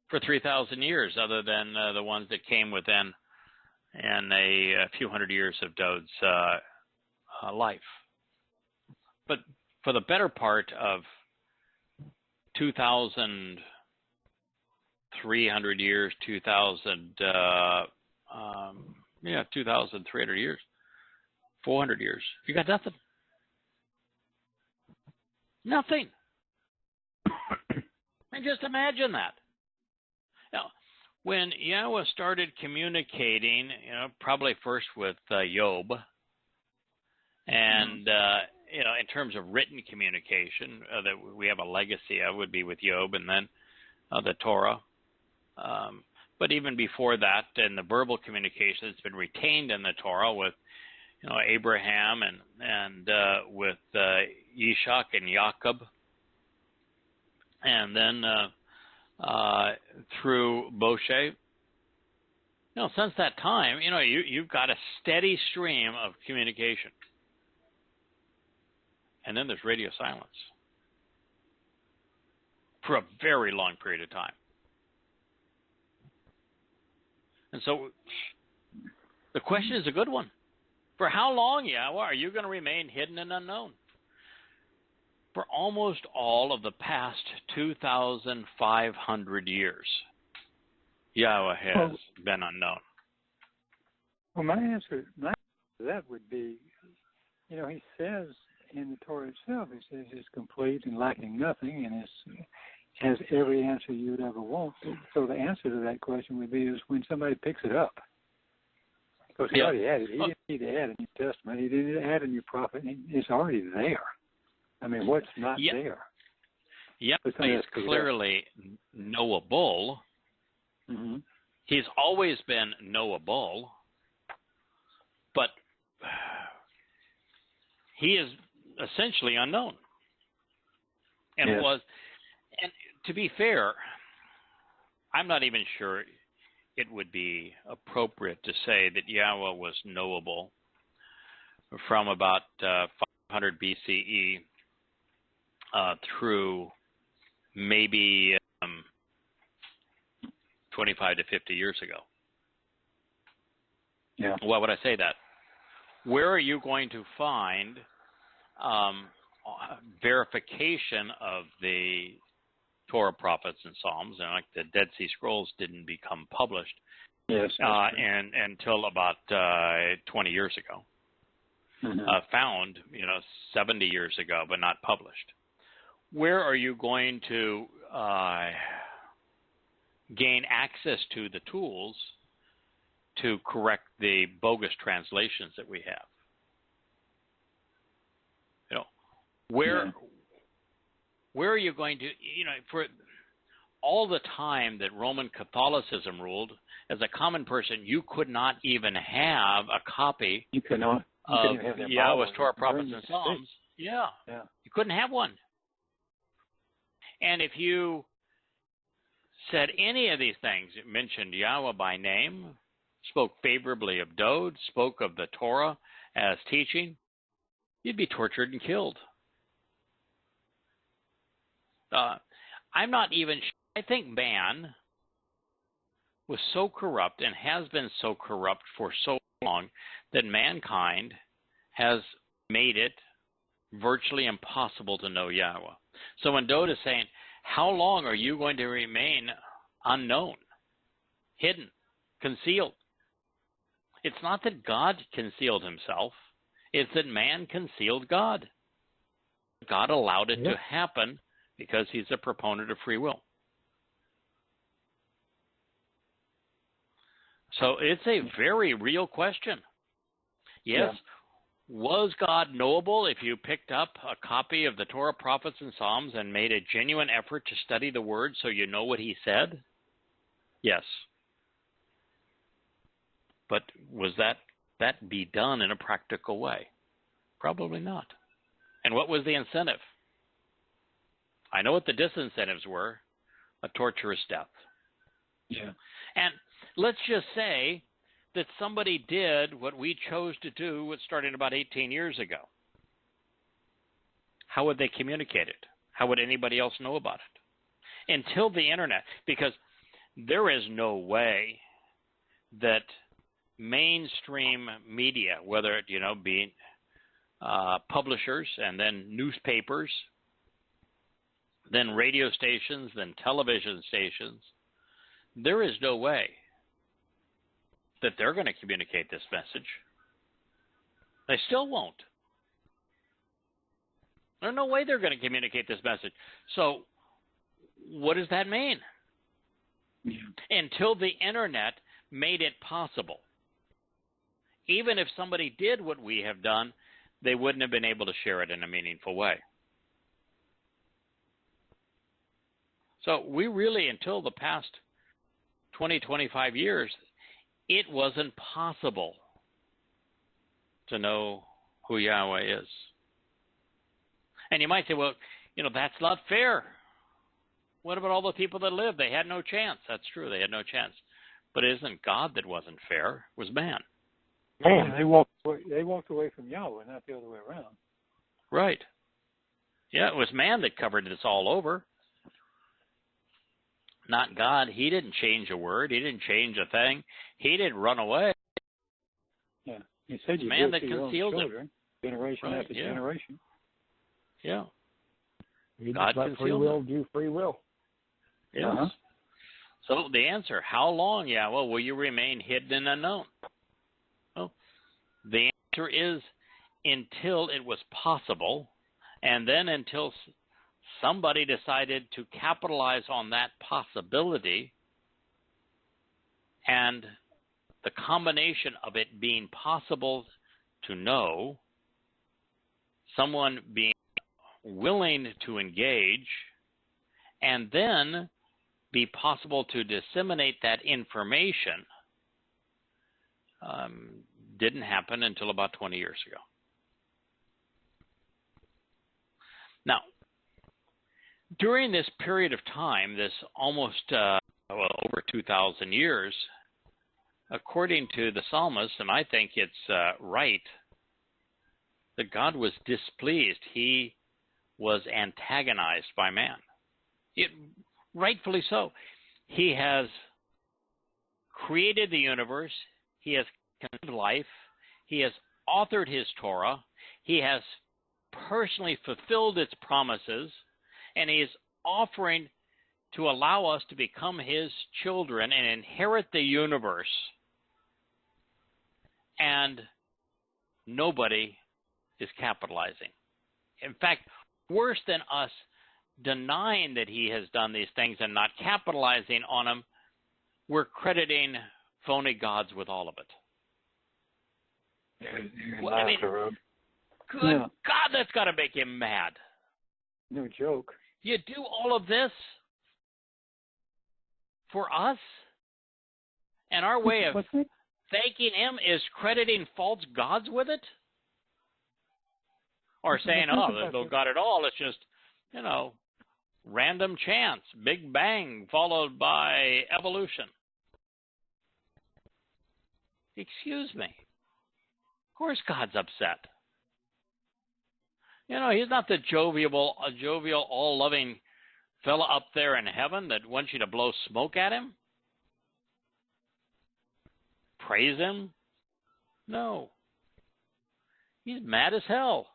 for 3,000 years, other than the ones that came within and a few hundred years of Dowd's life. But for the better part of 2,300 years, 2,300 years, 400 years, you got nothing. Nothing. And just imagine that. Now, when Yahweh started communicating, probably first with Job, and in terms of written communication that we have a legacy of would be with Job, and then the Torah. But even before that, in the verbal communication that's been retained in the Torah with Abraham and with Yishak and Jacob, and then through Moshe. Since that time, you've got a steady stream of communication. And then there's radio silence for a very long period of time. And so the question is a good one. For how long, Yahweh, are you going to remain hidden and unknown? For almost all of the past 2,500 years, Yahweh has been unknown. Well, my answer to that would be, he says in the Torah itself, he says it's complete and lacking nothing, and has every answer you would ever want. So the answer to that question would be is when somebody picks it up. Because he already had it. He didn't need to add a New Testament. He didn't add a new prophet. It's already there. I mean, what's not there? Yep, he's clearly knowable. Mm-hmm. He's always been knowable, but he is essentially unknown. And and to be fair, I'm not even sure it would be appropriate to say that Yahweh was knowable from about 500 BCE through maybe 25 to 50 years ago. Yeah. Why would I say that? Where are you going to find verification of the Torah, prophets, and Psalms? And like the Dead Sea Scrolls didn't become published until about 20 years ago. Mm-hmm. Found 70 years ago, but not published. Where are you going to gain access to the tools to correct the bogus translations that we have? Where are you going to, for all the time that Roman Catholicism ruled, as a common person, you could not even have a copy of Yahweh's Torah, prophets, and Psalms. Yeah. You couldn't have one. And if you said any of these things, it mentioned Yahweh by name, spoke favorably of Dowd, spoke of the Torah as teaching, you'd be tortured and killed. I'm not even sure. I think man was so corrupt and has been so corrupt for so long that mankind has made it virtually impossible to know Yahweh. So when Dowd is saying, how long are you going to remain unknown, hidden, concealed? It's not that God concealed himself. It's that man concealed God. God allowed it to happen because he's a proponent of free will. So it's a very real question. Yes, was God knowable if you picked up a copy of the Torah, prophets, and Psalms and made a genuine effort to study the Word so you know what he said? Yes. But was that be done in a practical way? Probably not. And what was the incentive? I know what the disincentives were: a torturous death. Yeah. And let's just say that somebody did what we chose to do starting about 18 years ago. How would they communicate it? How would anybody else know about it? Until the internet, because there is no way that mainstream media, whether it be publishers and then newspapers, then radio stations, then television stations, there is no way that they're going to communicate this message. They still won't. There's no way they're going to communicate this message. So what does that mean? Until the internet made it possible. Even if somebody did what we have done, they wouldn't have been able to share it in a meaningful way. So we really, until the past 20, 25 years, it wasn't possible to know who Yahweh is. And you might say, well, that's not fair. What about all the people that lived? They had no chance. That's true. They had no chance. But it isn't God that wasn't fair. It was man. Man, they walked away from Yahweh, not the other way around. Right. Yeah, it was man that covered this all over. Not God. He didn't change a word. He didn't change a thing. He didn't run away. Yeah. He said you man do it that to your own concealed children, generation after generation. Yeah. God let free will do free will. Yes. Uh-huh. So the answer, how long, Yahweh, will you remain hidden and unknown? Well, the answer is until it was possible, and then until somebody decided to capitalize on that possibility, and the combination of it being possible to know, someone being willing to engage, and then be possible to disseminate that information, didn't happen until about 20 years ago. Now, during this period of time, this almost over 2,000 years, according to the psalmist, and I think it's right, that God was displeased. He was antagonized by man. Rightfully so. He has created the universe. He has conceived life. He has authored his Torah. He has personally fulfilled its promises, and he is offering to allow us to become his children and inherit the universe. And nobody is capitalizing. In fact, worse than us denying that he has done these things and not capitalizing on them, we're crediting phony gods with all of it. Well, I mean, good God, that's got to make him mad. No joke. You do all of this for us? And our way of thanking him is crediting false gods with it? Or saying, oh, there's no God at all. It's just, random chance, Big Bang followed by evolution. Excuse me. Of course God's upset. He's not the jovial, all-loving fella up there in heaven that wants you to blow smoke at him. Praise him? No. He's mad as hell.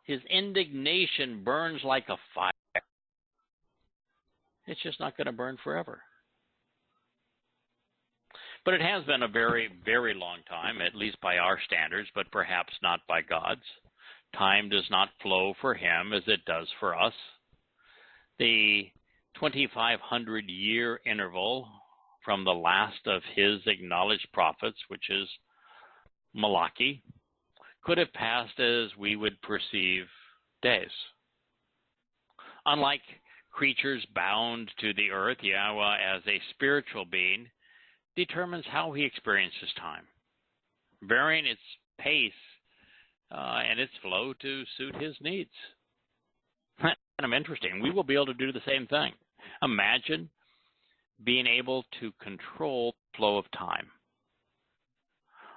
His indignation burns like a fire. It's just not going to burn forever. But it has been a very, very long time, at least by our standards, but perhaps not by God's. Time does not flow for him as it does for us. The 2,500-year interval from the last of his acknowledged prophets, which is Malachi, could have passed as we would perceive days. Unlike creatures bound to the earth, Yahweh, as a spiritual being, determines how he experiences time, varying its pace and its flow to suit his needs. Kind of interesting. We will be able to do the same thing. Imagine being able to control the flow of time.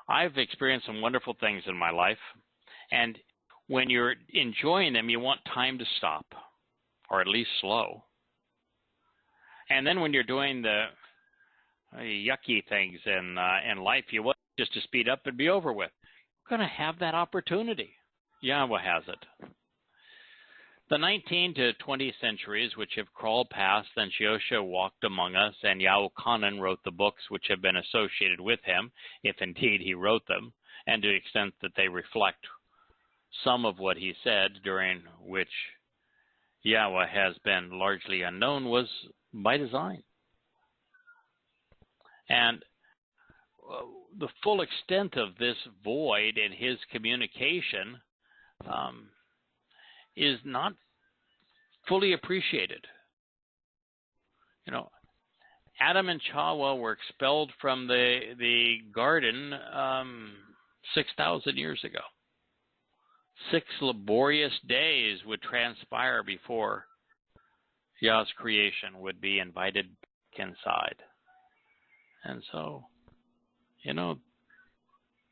I've experienced some wonderful things in my life, and when you're enjoying them, you want time to stop, or at least slow. And then when you're doing the yucky things in life, you want just to speed up and be over with. You're going to have that opportunity. Yahweh has it. The 19 to 20 centuries which have crawled past since Yosha walked among us and Yahuwah wrote the books which have been associated with him, if indeed he wrote them, and to the extent that they reflect some of what he said, during which Yahweh has been largely unknown, was by design. And the full extent of this void in his communication is not fully appreciated. Adam and Chawah were expelled from the garden 6,000 years ago. 6 laborious days would transpire before Yah's creation would be invited back inside. And so,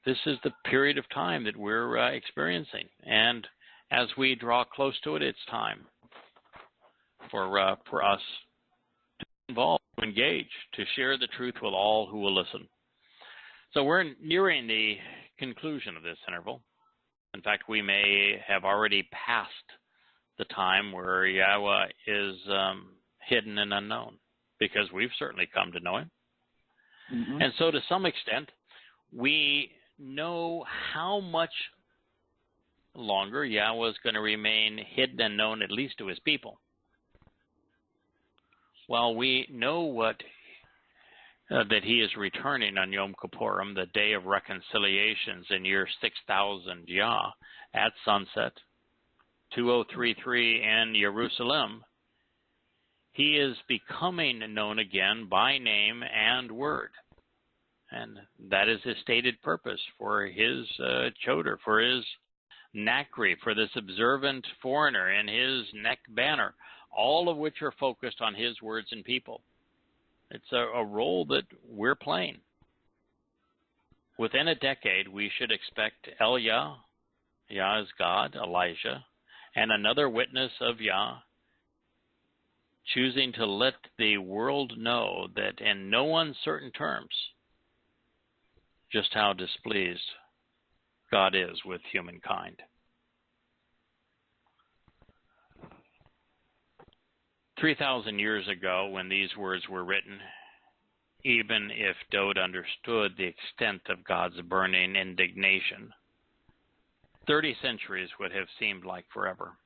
this is the period of time that we're experiencing. And as we draw close to it, it's time for us to be involved, to engage, to share the truth with all who will listen. So we're nearing the conclusion of this interval. In fact, we may have already passed the time where Yahweh is hidden and unknown, because we've certainly come to know him. Mm-hmm. And so to some extent, we know how much longer Yahweh is going to remain hidden and known, at least to his people. Well, we know that he is returning on Yom Kippurim, the day of reconciliations in year 6000 Yah, at sunset, 2033 in Jerusalem. He is becoming known again by name and word. And that is his stated purpose for his choder, for his nakri, for this observant foreigner and his neck banner, all of which are focused on his words and people. It's a role that we're playing. Within a decade, we should expect Yah, Yah is God, Elijah, and another witness of Yah, choosing to let the world know that in no uncertain terms just how displeased God is with humankind. "3,000 years ago, when these words were written, even if Dowd understood the extent of God's burning indignation, 30 centuries would have seemed like forever.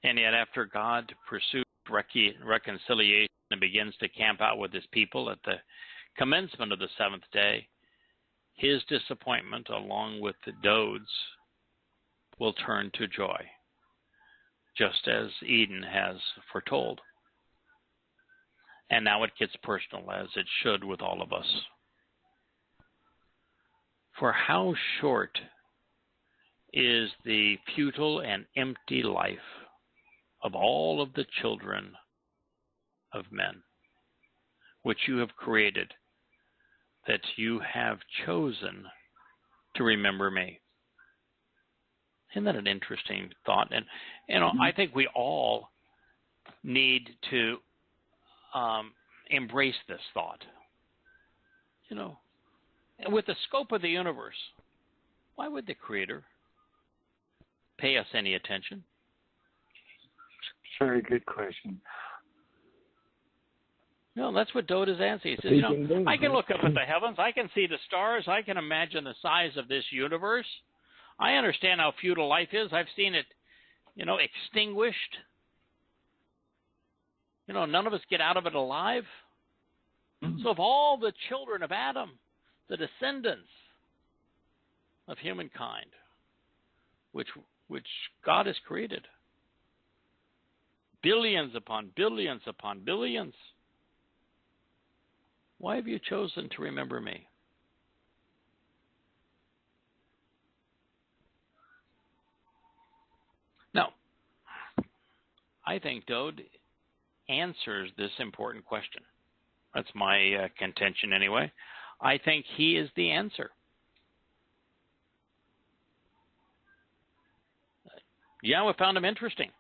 And yet after God pursues reconciliation and begins to camp out with his people at the commencement of the 7th day, his disappointment, along with Dowd's, will turn to joy, just as Eden has foretold. And now it gets personal, as it should with all of us. For how short is the futile and empty life of all of the children of men, which you have created, that you have chosen to remember me." Isn't that an interesting thought? And, I think we all need to embrace this thought. With the scope of the universe, why would the Creator pay us any attention? Very good question. No, that's what Dowd is answering. He says, I can look up at the heavens, I can see the stars, I can imagine the size of this universe. I understand how futile life is. I've seen it, extinguished. None of us get out of it alive. So of all the children of Adam, the descendants of humankind, which God has created, billions upon billions upon billions, why have you chosen to remember me? Now, I think Dowd answers this important question. That's my contention anyway. I think he is the answer. Yahweh found him interesting.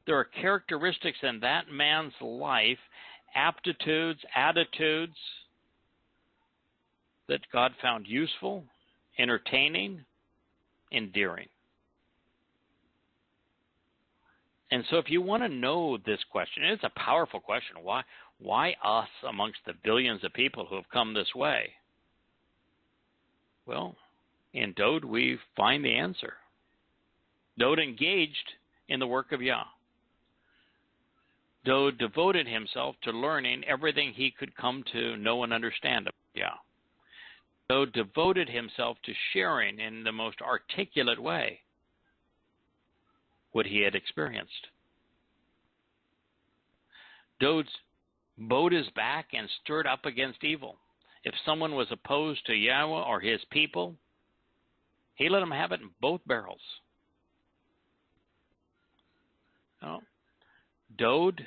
There are characteristics in that man's life, aptitudes, attitudes, that God found useful, entertaining, endearing. And so if you want to know this question, and it's a powerful question, why us amongst the billions of people who have come this way? Well, in Dowd we find the answer. Dowd engaged in the work of Yah. Dowd devoted himself to learning everything he could come to know and understand of Yah. Dowd devoted himself to sharing in the most articulate way what he had experienced. Dowd bowed his back and stirred up against evil. If someone was opposed to Yahweh or his people, He let them have it in both barrels. No. Dowd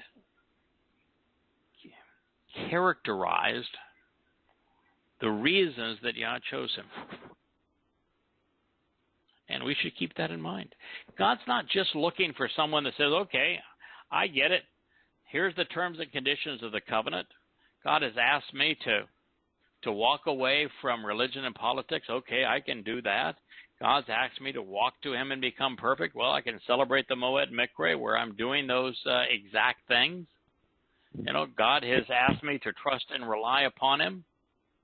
characterized the reasons that Yah chose him. And we should keep that in mind. God's not just looking for someone that says, okay, I get it. Here's the terms and conditions of the covenant. God has asked me to walk away from religion and politics. Okay, I can do that. God's asked me to walk to him and become perfect. Well, I can celebrate the Moed Mikre where I'm doing those exact things. You know, God has asked me to trust and rely upon him.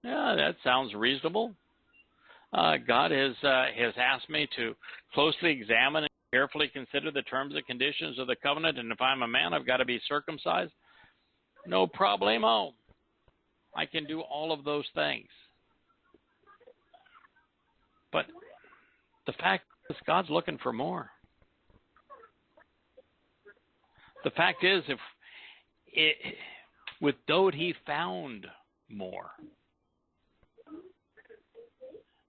Yeah, that sounds reasonable. God has asked me to closely examine and carefully consider the terms and conditions of the covenant, and if I'm a man, I've got to be circumcised. No problemo. I can do all of those things. But the fact is, God's looking for more. The fact is, with Dowd, he found more.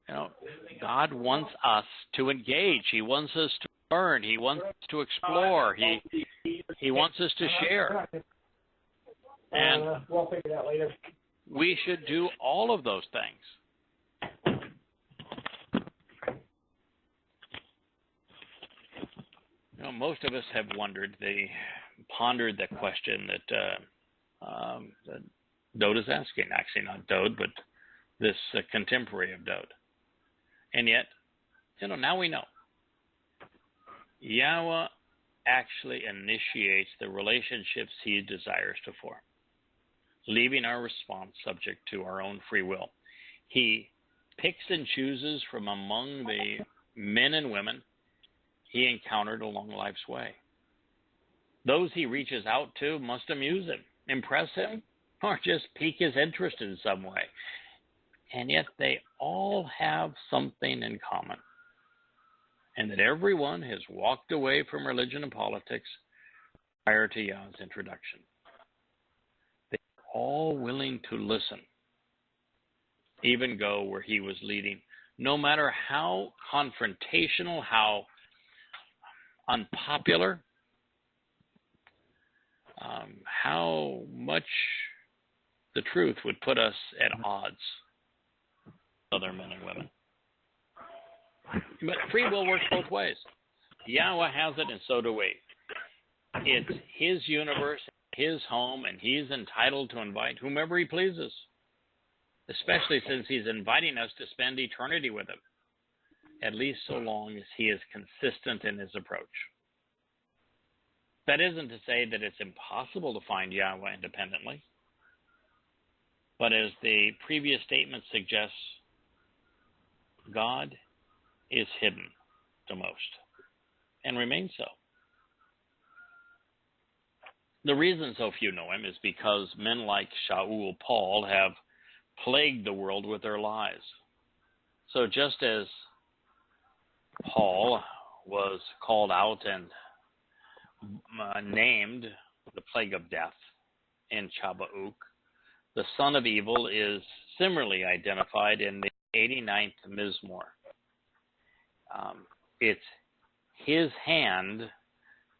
You know, God wants us to engage. He wants us to learn. He wants us to explore. He wants us to share. And we'll figure that later. We should do all of those things. You know, most of us have pondered the question that Dowd is asking. Actually, not Dowd, but this contemporary of Dowd. And yet, you know, now we know. Yahweh actually initiates the relationships he desires to form, leaving our response subject to our own free will. He picks and chooses from among the men and women he encountered along life's way. Those he reaches out to must amuse him, impress him, or just pique his interest in some way. And yet they all have something in common, and that everyone has walked away from religion and politics prior to Yah's introduction. They're all willing to listen, even go where he was leading, no matter how confrontational, how unpopular, how much the truth would put us at odds with other men and women. But free will works both ways. Yahweh has it, and so do we. It's his universe, his home, and he's entitled to invite whomever he pleases, especially since he's inviting us to spend eternity with him, at least so long as he is consistent in his approach. That isn't to say that it's impossible to find Yahweh independently, but as the previous statement suggests, God is hidden to most and remains so. The reason so few know him is because men like Shaul, Paul, have plagued the world with their lies. So just as Paul was called out and named the plague of death in Shabbat, the son of evil is similarly identified in the 89th Mizmor. It's his hand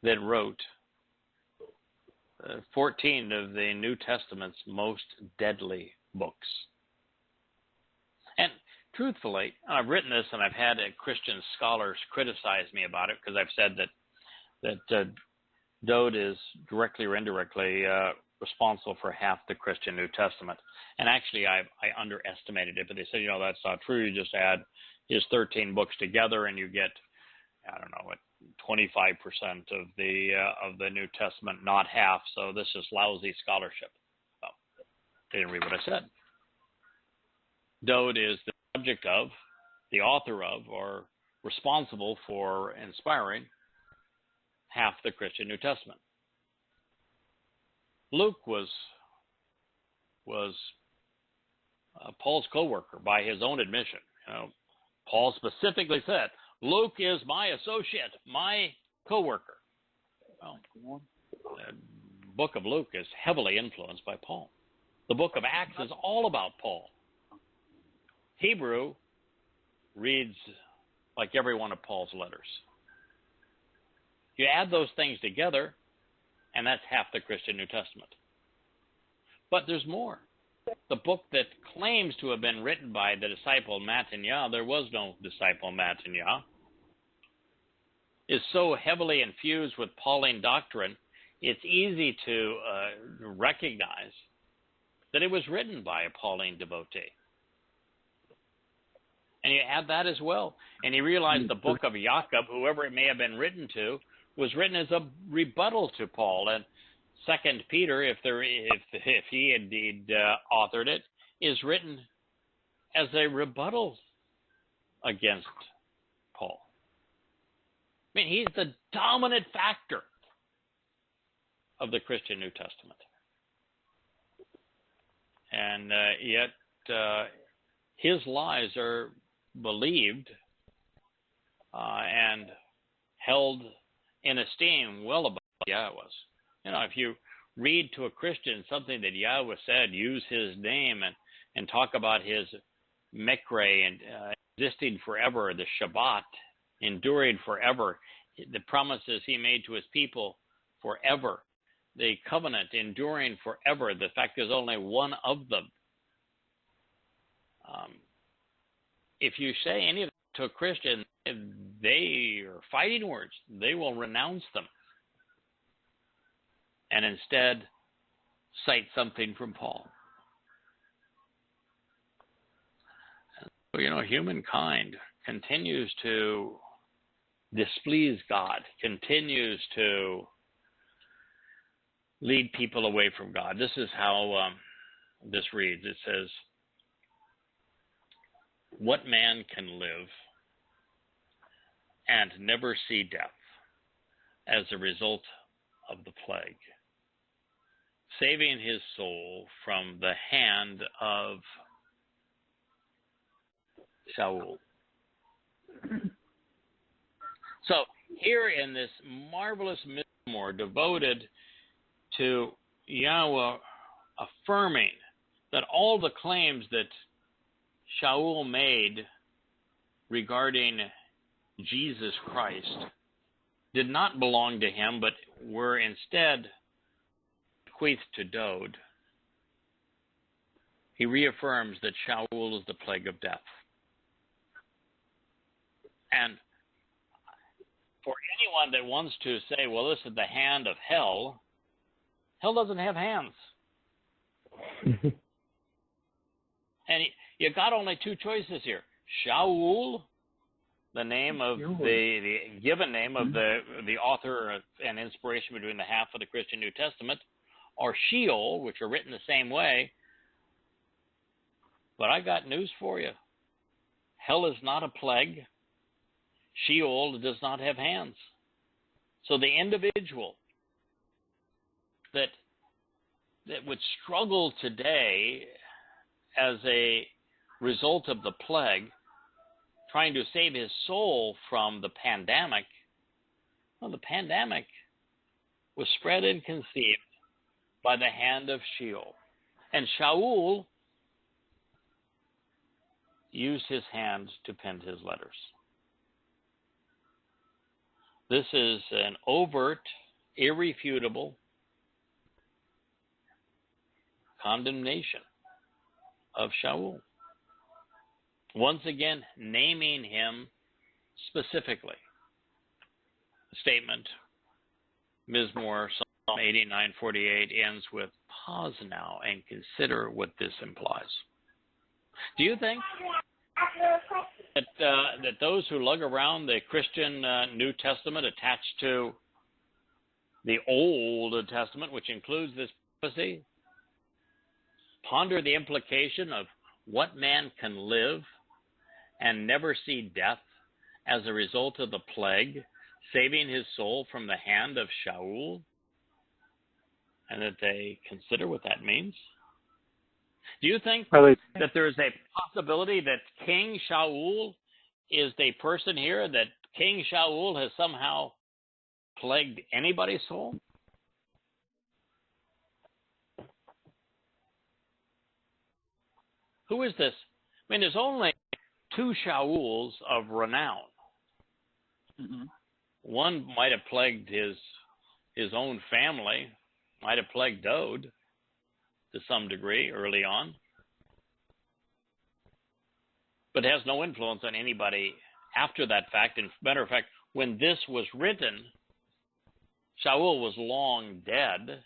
that wrote 14 of the New Testament's most deadly books. And truthfully, I've written this and I've had Christian scholars criticize me about it because I've said that Dowd is directly or indirectly responsible for half the Christian New Testament. And actually, I underestimated it, but they said, you know, that's not true. You just add his 13 books together and you get, I don't know, what, 25% of the New Testament, not half. So this is lousy scholarship. Well, they didn't read what I said. Dowd is the subject of, the author of, or responsible for inspiring half the Christian New Testament. Luke was Paul's co-worker by his own admission. You know, Paul specifically said, Luke is my associate, my co-worker. Well, the book of Luke is heavily influenced by Paul. The book of Acts is all about Paul. Hebrew reads like every one of Paul's letters. You add those things together, and that's half the Christian New Testament. But there's more. The book that claims to have been written by the disciple Mattaniah, there was no disciple Mattaniah, is so heavily infused with Pauline doctrine, it's easy to recognize that it was written by a Pauline devotee. And you add that as well. And you realize the book of Jacob, whoever it may have been written to, was written as a rebuttal to Paul. And 2 Peter, if he indeed authored it, is written as a rebuttal against Paul. I mean, he's the dominant factor of the Christian New Testament. And yet his lies are believed and held in esteem well above Yahweh's. You know, if you read to a Christian something that Yahweh said, use his name and talk about his Mekre and existing forever, the Shabbat, enduring forever, the promises he made to his people forever, the covenant enduring forever, the fact there's only one of them. If you say any of that to a Christian, they are fighting words. They will renounce them and instead cite something from Paul. So, you know, humankind continues to displease God, continues to lead people away from God. This is how this reads. It says, what man can live and never see death as a result of the plague, saving his soul from the hand of Shaul? So here in this marvelous mizmor devoted to Yahweh affirming that all the claims that Shaul made regarding Jesus Christ did not belong to him, but were instead bequeathed to Dowd, he reaffirms that Shaul is the plague of death. And for anyone that wants to say, well, this is the hand of hell, hell doesn't have hands. And you got only two choices here. Shaul, the name of the given name of the author and inspiration between the half of the Christian New Testament, or Sheol, which are written the same way. But I got news for you. Hell is not a plague. Sheol does not have hands. So the individual that would struggle today as a result of the plague, trying to save his soul from the pandemic, well, the pandemic was spread and conceived by the hand of Sheol. And Shaul used his hands to pen his letters. This is an overt, irrefutable condemnation of Shaul. Once again, naming him specifically. The statement, Mizmor, Psalm 89:48, ends with, pause now and consider what this implies. Do you think that those who lug around the Christian New Testament attached to the Old Testament, which includes this prophecy, ponder the implication of what man can live and never see death as a result of the plague, saving his soul from the hand of Shaul, and that they consider what that means? Do you think that there's a possibility that King Shaul is the person here, that King Shaul has somehow plagued anybody's soul? Who is this? I mean, there's only two Shauls of renown. Mm-hmm. One might have plagued his own family, might have plagued Dowd to some degree early on, but has no influence on anybody after that fact. And matter of fact, when this was written, Shaul was long dead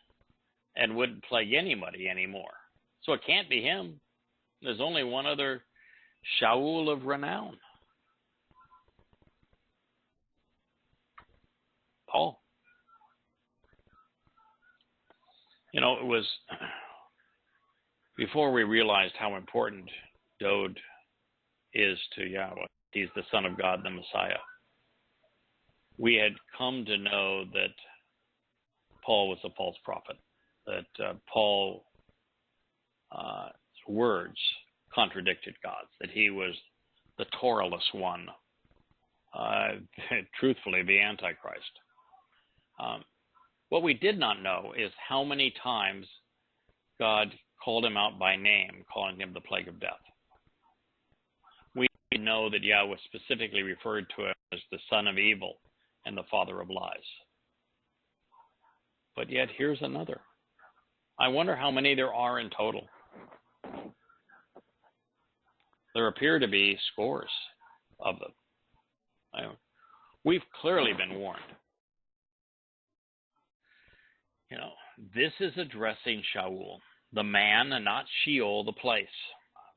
and wouldn't plague anybody anymore. So it can't be him. There's only one other Shaul of renown. Paul. You know, it was before we realized how important Dowd is to Yahweh. He's the Son of God, the Messiah. We had come to know that Paul was a false prophet, that Paul's words contradicted God's, that he was the Torahless one, truthfully the Antichrist. What we did not know is how many times God called him out by name, calling him the plague of death. We know that Yahweh specifically referred to him as the son of evil and the father of lies. But yet here's another. I wonder how many there are in total. There appear to be scores of them. We've clearly been warned. You know, this is addressing Shaul, the man, and not Sheol, the place.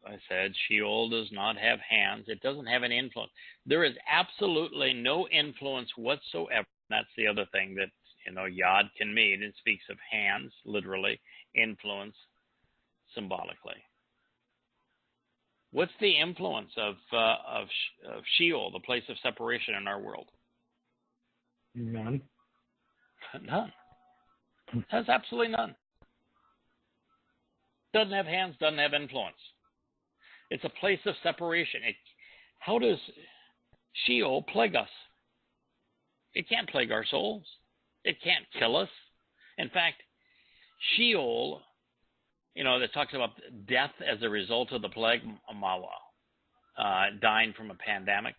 As I said, Sheol does not have hands. It doesn't have an influence. There is absolutely no influence whatsoever. That's the other thing that, you know, Yod can mean. It speaks of hands, literally, influence, symbolically. What's the influence of Sheol, the place of separation in our world? None. None. Has absolutely none. Doesn't have hands, doesn't have influence. It's a place of separation. How does Sheol plague us? It can't plague our souls. It can't kill us. In fact, Sheol, you know, that talks about death as a result of the plague, dying from a pandemic.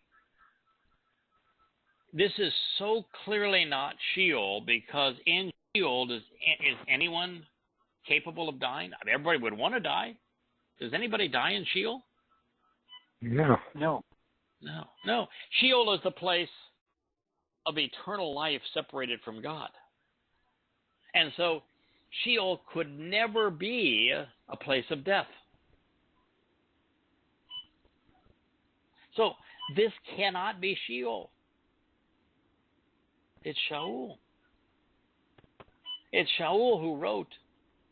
This is so clearly not Sheol, because in Sheol, is anyone capable of dying? I mean, everybody would want to die. Does anybody die in Sheol? No. No. No. No. Sheol is the place of eternal life separated from God. And so Sheol could never be a place of death. So this cannot be Sheol. It's Shaul. It's Shaul who wrote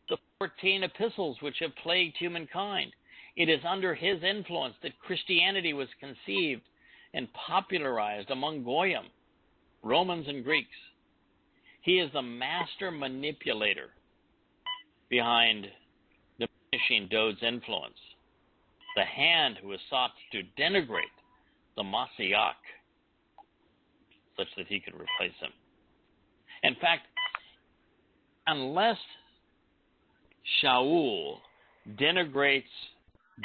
the 14 epistles which have plagued humankind. It is under his influence that Christianity was conceived and popularized among Goyim, Romans and Greeks. He is the master manipulator behind diminishing Dowd's influence, the hand who has sought to denigrate the Mashiach such that he could replace him. In fact, unless Shaul denigrates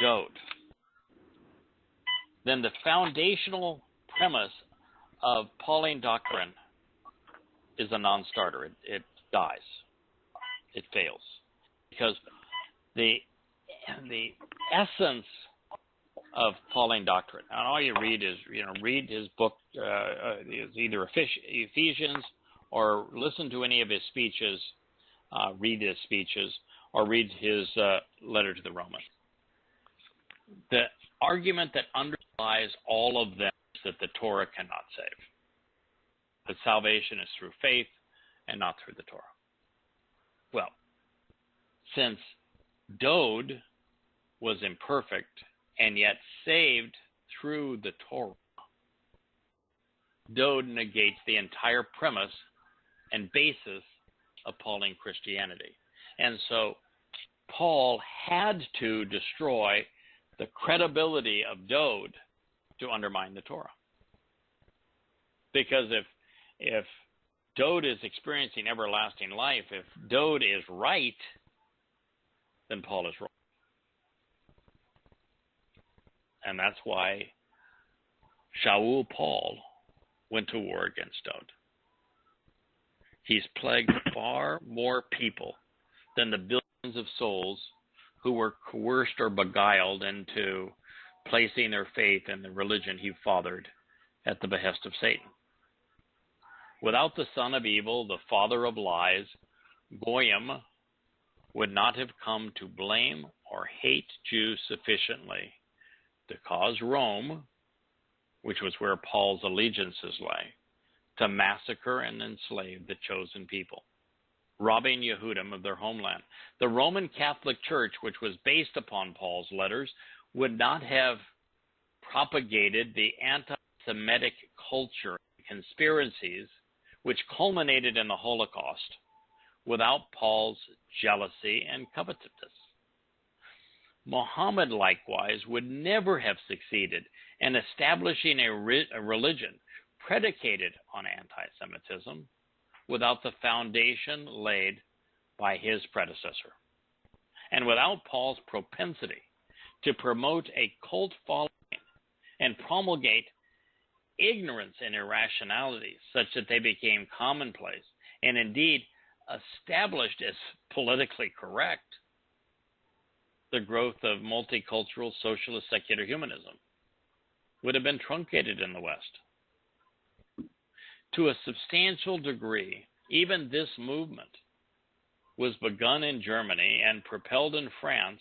Dowd, then the foundational premise of Pauline doctrine is a non-starter. It dies. It fails. Because the essence of Pauline doctrine, and all you read is, read his book, either Ephesians, or listen to any of his speeches, read his speeches, or read his letter to the Romans. The argument that underlies all of them is that the Torah cannot save. That salvation is through faith and not through the Torah. Well, since Dowd was imperfect and yet saved through the Torah, Dowd negates the entire premise and basis of Pauline Christianity. And so Paul had to destroy the credibility of Dowd to undermine the Torah. Because if Dowd is experiencing everlasting life, if Dowd is right, then Paul is wrong. And that's why Shaul Paul went to war against Dowd. He's plagued far more people than the billions of souls who were coerced or beguiled into placing their faith in the religion he fathered at the behest of Satan. Without the son of evil, the father of lies, Goyim would not have come to blame or hate Jews sufficiently to cause Rome, which was where Paul's allegiances lay, to massacre and enslave the chosen people, robbing Yehudim of their homeland. The Roman Catholic Church, which was based upon Paul's letters, would not have propagated the anti-Semitic culture and conspiracies which culminated in the Holocaust without Paul's jealousy and covetousness. Muhammad, likewise, would never have succeeded in establishing a religion predicated on anti-Semitism without the foundation laid by his predecessor, and without Paul's propensity to promote a cult following and promulgate ignorance and irrationality such that they became commonplace and indeed established as politically correct. The growth of multicultural socialist secular humanism would have been truncated in the West. To a substantial degree, even this movement was begun in Germany and propelled in France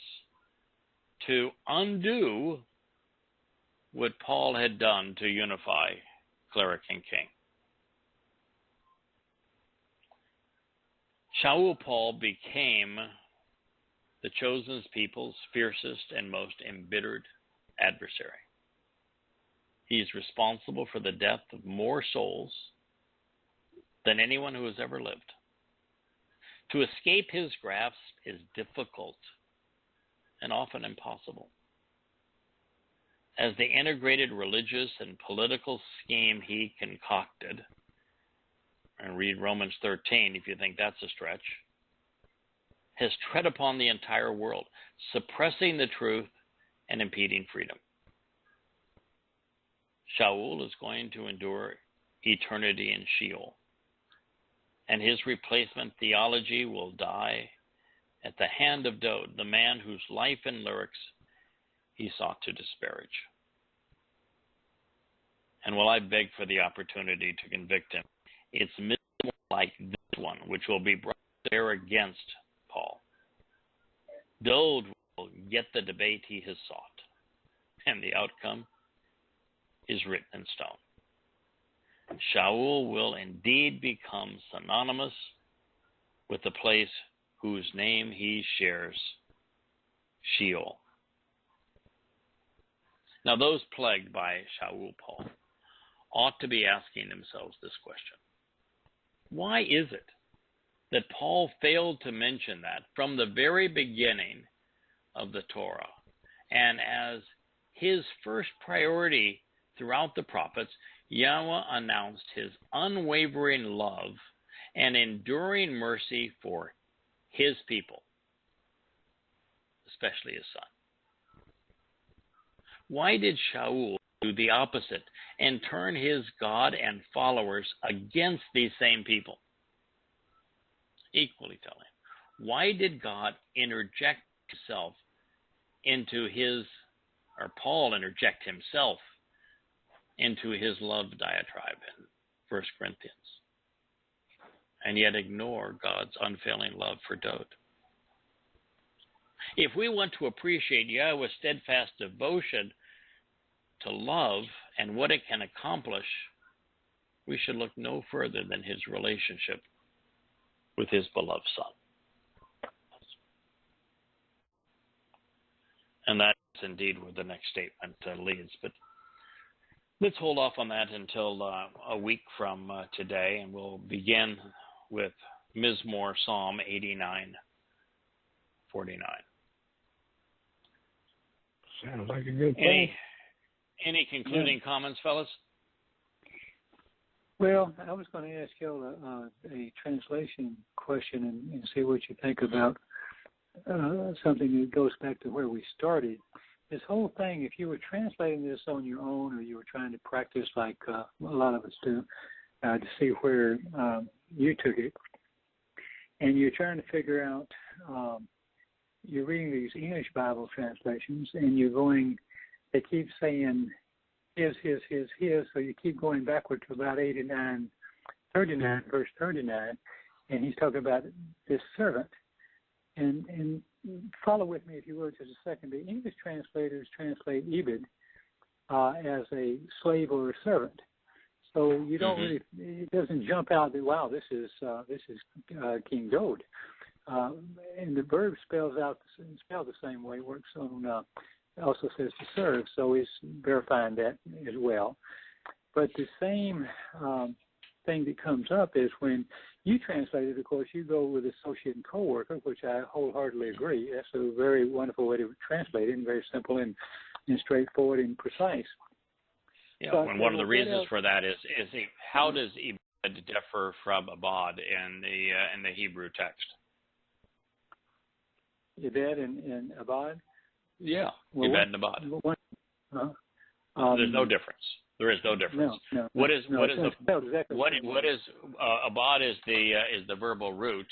to undo what Paul had done to unify cleric and king. Shaul Paul became the chosen people's fiercest and most embittered adversary. He is responsible for the death of more souls than anyone who has ever lived. To escape his grasp is difficult and often impossible. As the integrated religious and political scheme he concocted, and read Romans 13 if you think that's a stretch, has tread upon the entire world, suppressing the truth and impeding freedom. Shaul is going to endure eternity in Sheol, and his replacement theology will die at the hand of Dowd, the man whose life and lyrics he sought to disparage. And while I beg for the opportunity to convict him, it's miserable like this one, which will be brought to bear against Paul. Dowd will get the debate he has sought, and the outcome is written in stone. Shaul will indeed become synonymous with the place whose name he shares, Sheol. Now, those plagued by Shaul Paul ought to be asking themselves this question. Why is it that Paul failed to mention that from the very beginning of the Torah, and as his first priority throughout the prophets, Yahweh announced his unwavering love and enduring mercy for his people, especially his son? Why did Shaul do the opposite and turn his God and followers against these same people? Equally telling, why did God interject himself into Paul interject himself into his love diatribe in 1 Corinthians, and yet ignore God's unfailing love for Dowd? If we want to appreciate Yahweh's steadfast devotion to love and what it can accomplish, we should look no further than his relationship with his beloved son. And that is indeed where the next statement leads. But let's hold off on that until a week from today, and we'll begin with Mizmor Psalm 89:49. Sounds like a good plan. Any concluding comments, fellas? Well, I was going to ask y'all a translation question and see what you think about something that goes back to where we started. this whole thing, if you were translating this on your own, or you were trying to practice like a lot of us do, to see where you took it, and you're trying to figure out, you're reading these English Bible translations, and you're going, they keep saying his, so you keep going backward to about 39, verse 39, and he's talking about this servant. And follow with me, if you will, just a second. The English translators translate Ibid as a slave or a servant. So you don't really, it doesn't jump out that, wow, this is King Dowd. And the verb spelled the same way, works on, also says to serve, so he's verifying that as well. But the same thing that comes up is when you translate it, of course, you go with associate and co-worker, which I wholeheartedly agree. That's a very wonderful way to translate it, and very simple and straightforward and precise. Yeah, and one of the reasons for that is how does Ibad differ from Abad in the Hebrew text? Ibad and Abad? Yeah, well, Ibad and Abad. There's no difference. There is no difference. No. What is exactly Abad is the verbal root.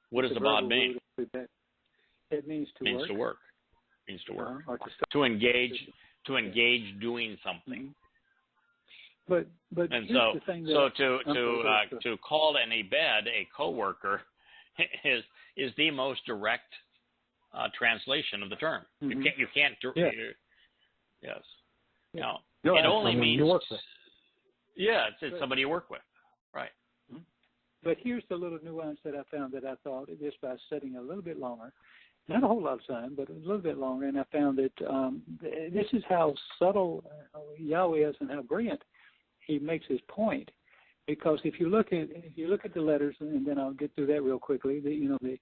What does Abad mean? It means to work. Means to work. To engage doing something. But and so the thing to call an Ibad a coworker is the most direct translation of the term. Mm-hmm. You can't. Yes. Yeah. No, it only means you work with. Yeah, it's somebody you work with, right? Mm-hmm. But here's the little nuance that I found that I thought just by studying a little bit longer, not a whole lot of time, but a little bit longer, and I found that this is how subtle Yahweh is and how brilliant he makes his point. Because if you look at the letters, and then I'll get through that real quickly. The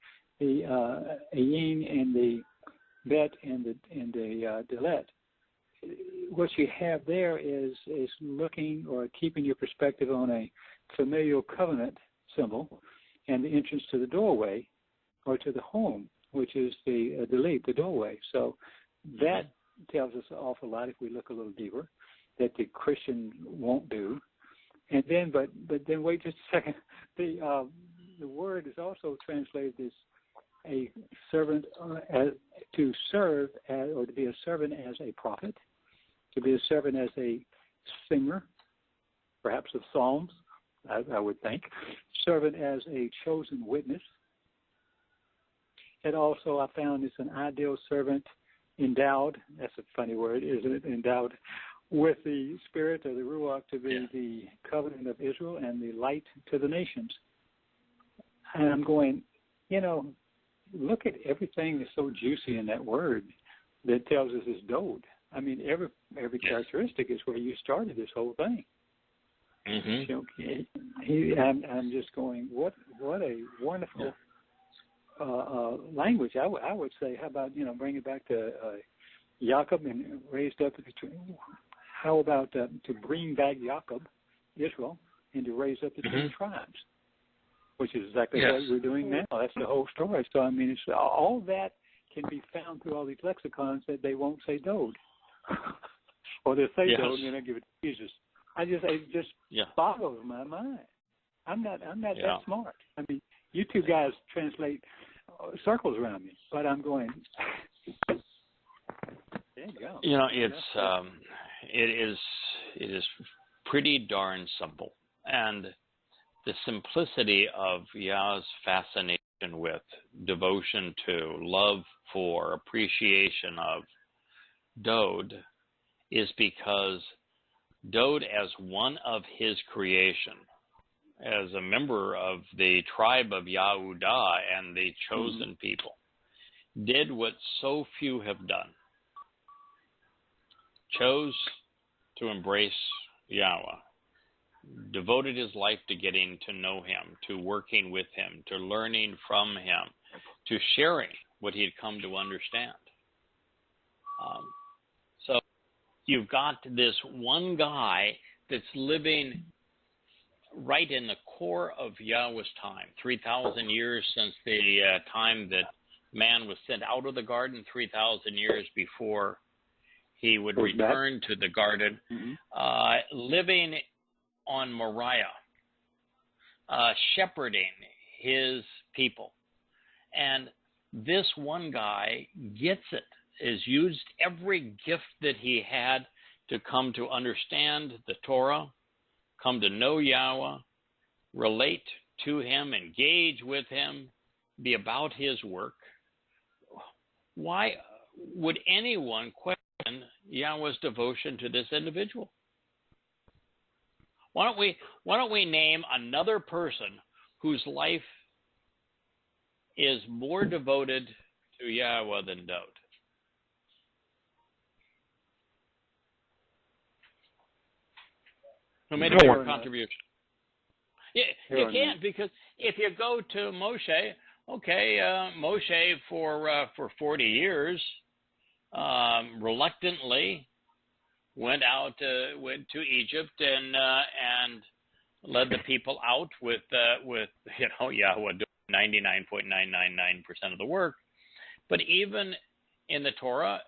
Ayin and the Bet and the Delet. What you have there is looking or keeping your perspective on a familial covenant symbol and the entrance to the doorway or to the home, which is the delete, the doorway. So that tells us an awful lot if we look a little deeper that the Christian won't do. And then, but then wait just a second. The word is also translated as a servant, to serve as, or to be a servant as a prophet, to be a servant as a singer, perhaps of psalms, I would think, servant as a chosen witness. And also I found it's an ideal servant endowed, that's a funny word, isn't it, endowed with the spirit or the Ruach to be the covenant of Israel and the light to the nations. And I'm going, look at everything that's so juicy in that word that tells us it's Dowd. I mean, every characteristic is where you started this whole thing. Mm-hmm. I'm just going, what a wonderful language. I would say, how about, bring it back to Jacob and raised up. How about to bring back Jacob, Israel, and to raise up the 10 tribes, which is exactly what we're doing now. That's the whole story. So, I mean, it's all that can be found through all these lexicons that they won't say Dowd. Or they'll say Dowd and they'll give it to Jesus. It just boggles my mind. I'm not that smart. I mean, you two guys translate circles around me, but I'm going. There you go. It is pretty darn simple, and the simplicity of Yah's fascination with, devotion to, love for, appreciation of Dowd is because Dowd, as one of his creation, as a member of the tribe of Yehudah and the chosen people, did what so few have done. Chose to embrace Yahweh, devoted his life to getting to know him, to working with him, to learning from him, to sharing what he had come to understand. So you've got this one guy that's living right in the core of Yahweh's time, 3,000 years since the time that man was sent out of the garden, 3,000 years before he would return to the garden, living on Moriah, shepherding his people. And this one guy gets it, is used every gift that he had to come to understand the Torah, come to know Yahweh, relate to him, engage with him, be about his work. Why would anyone question Yahweh's devotion to this individual? Why don't we name another person whose life is more devoted to Yahweh than Dowd? Who made a bigger contribution? You can't, because if you go to Moshe, Moshe for 40 years reluctantly went to Egypt and led the people out with Yahweh doing 99.999% of the work. But even in the Torah,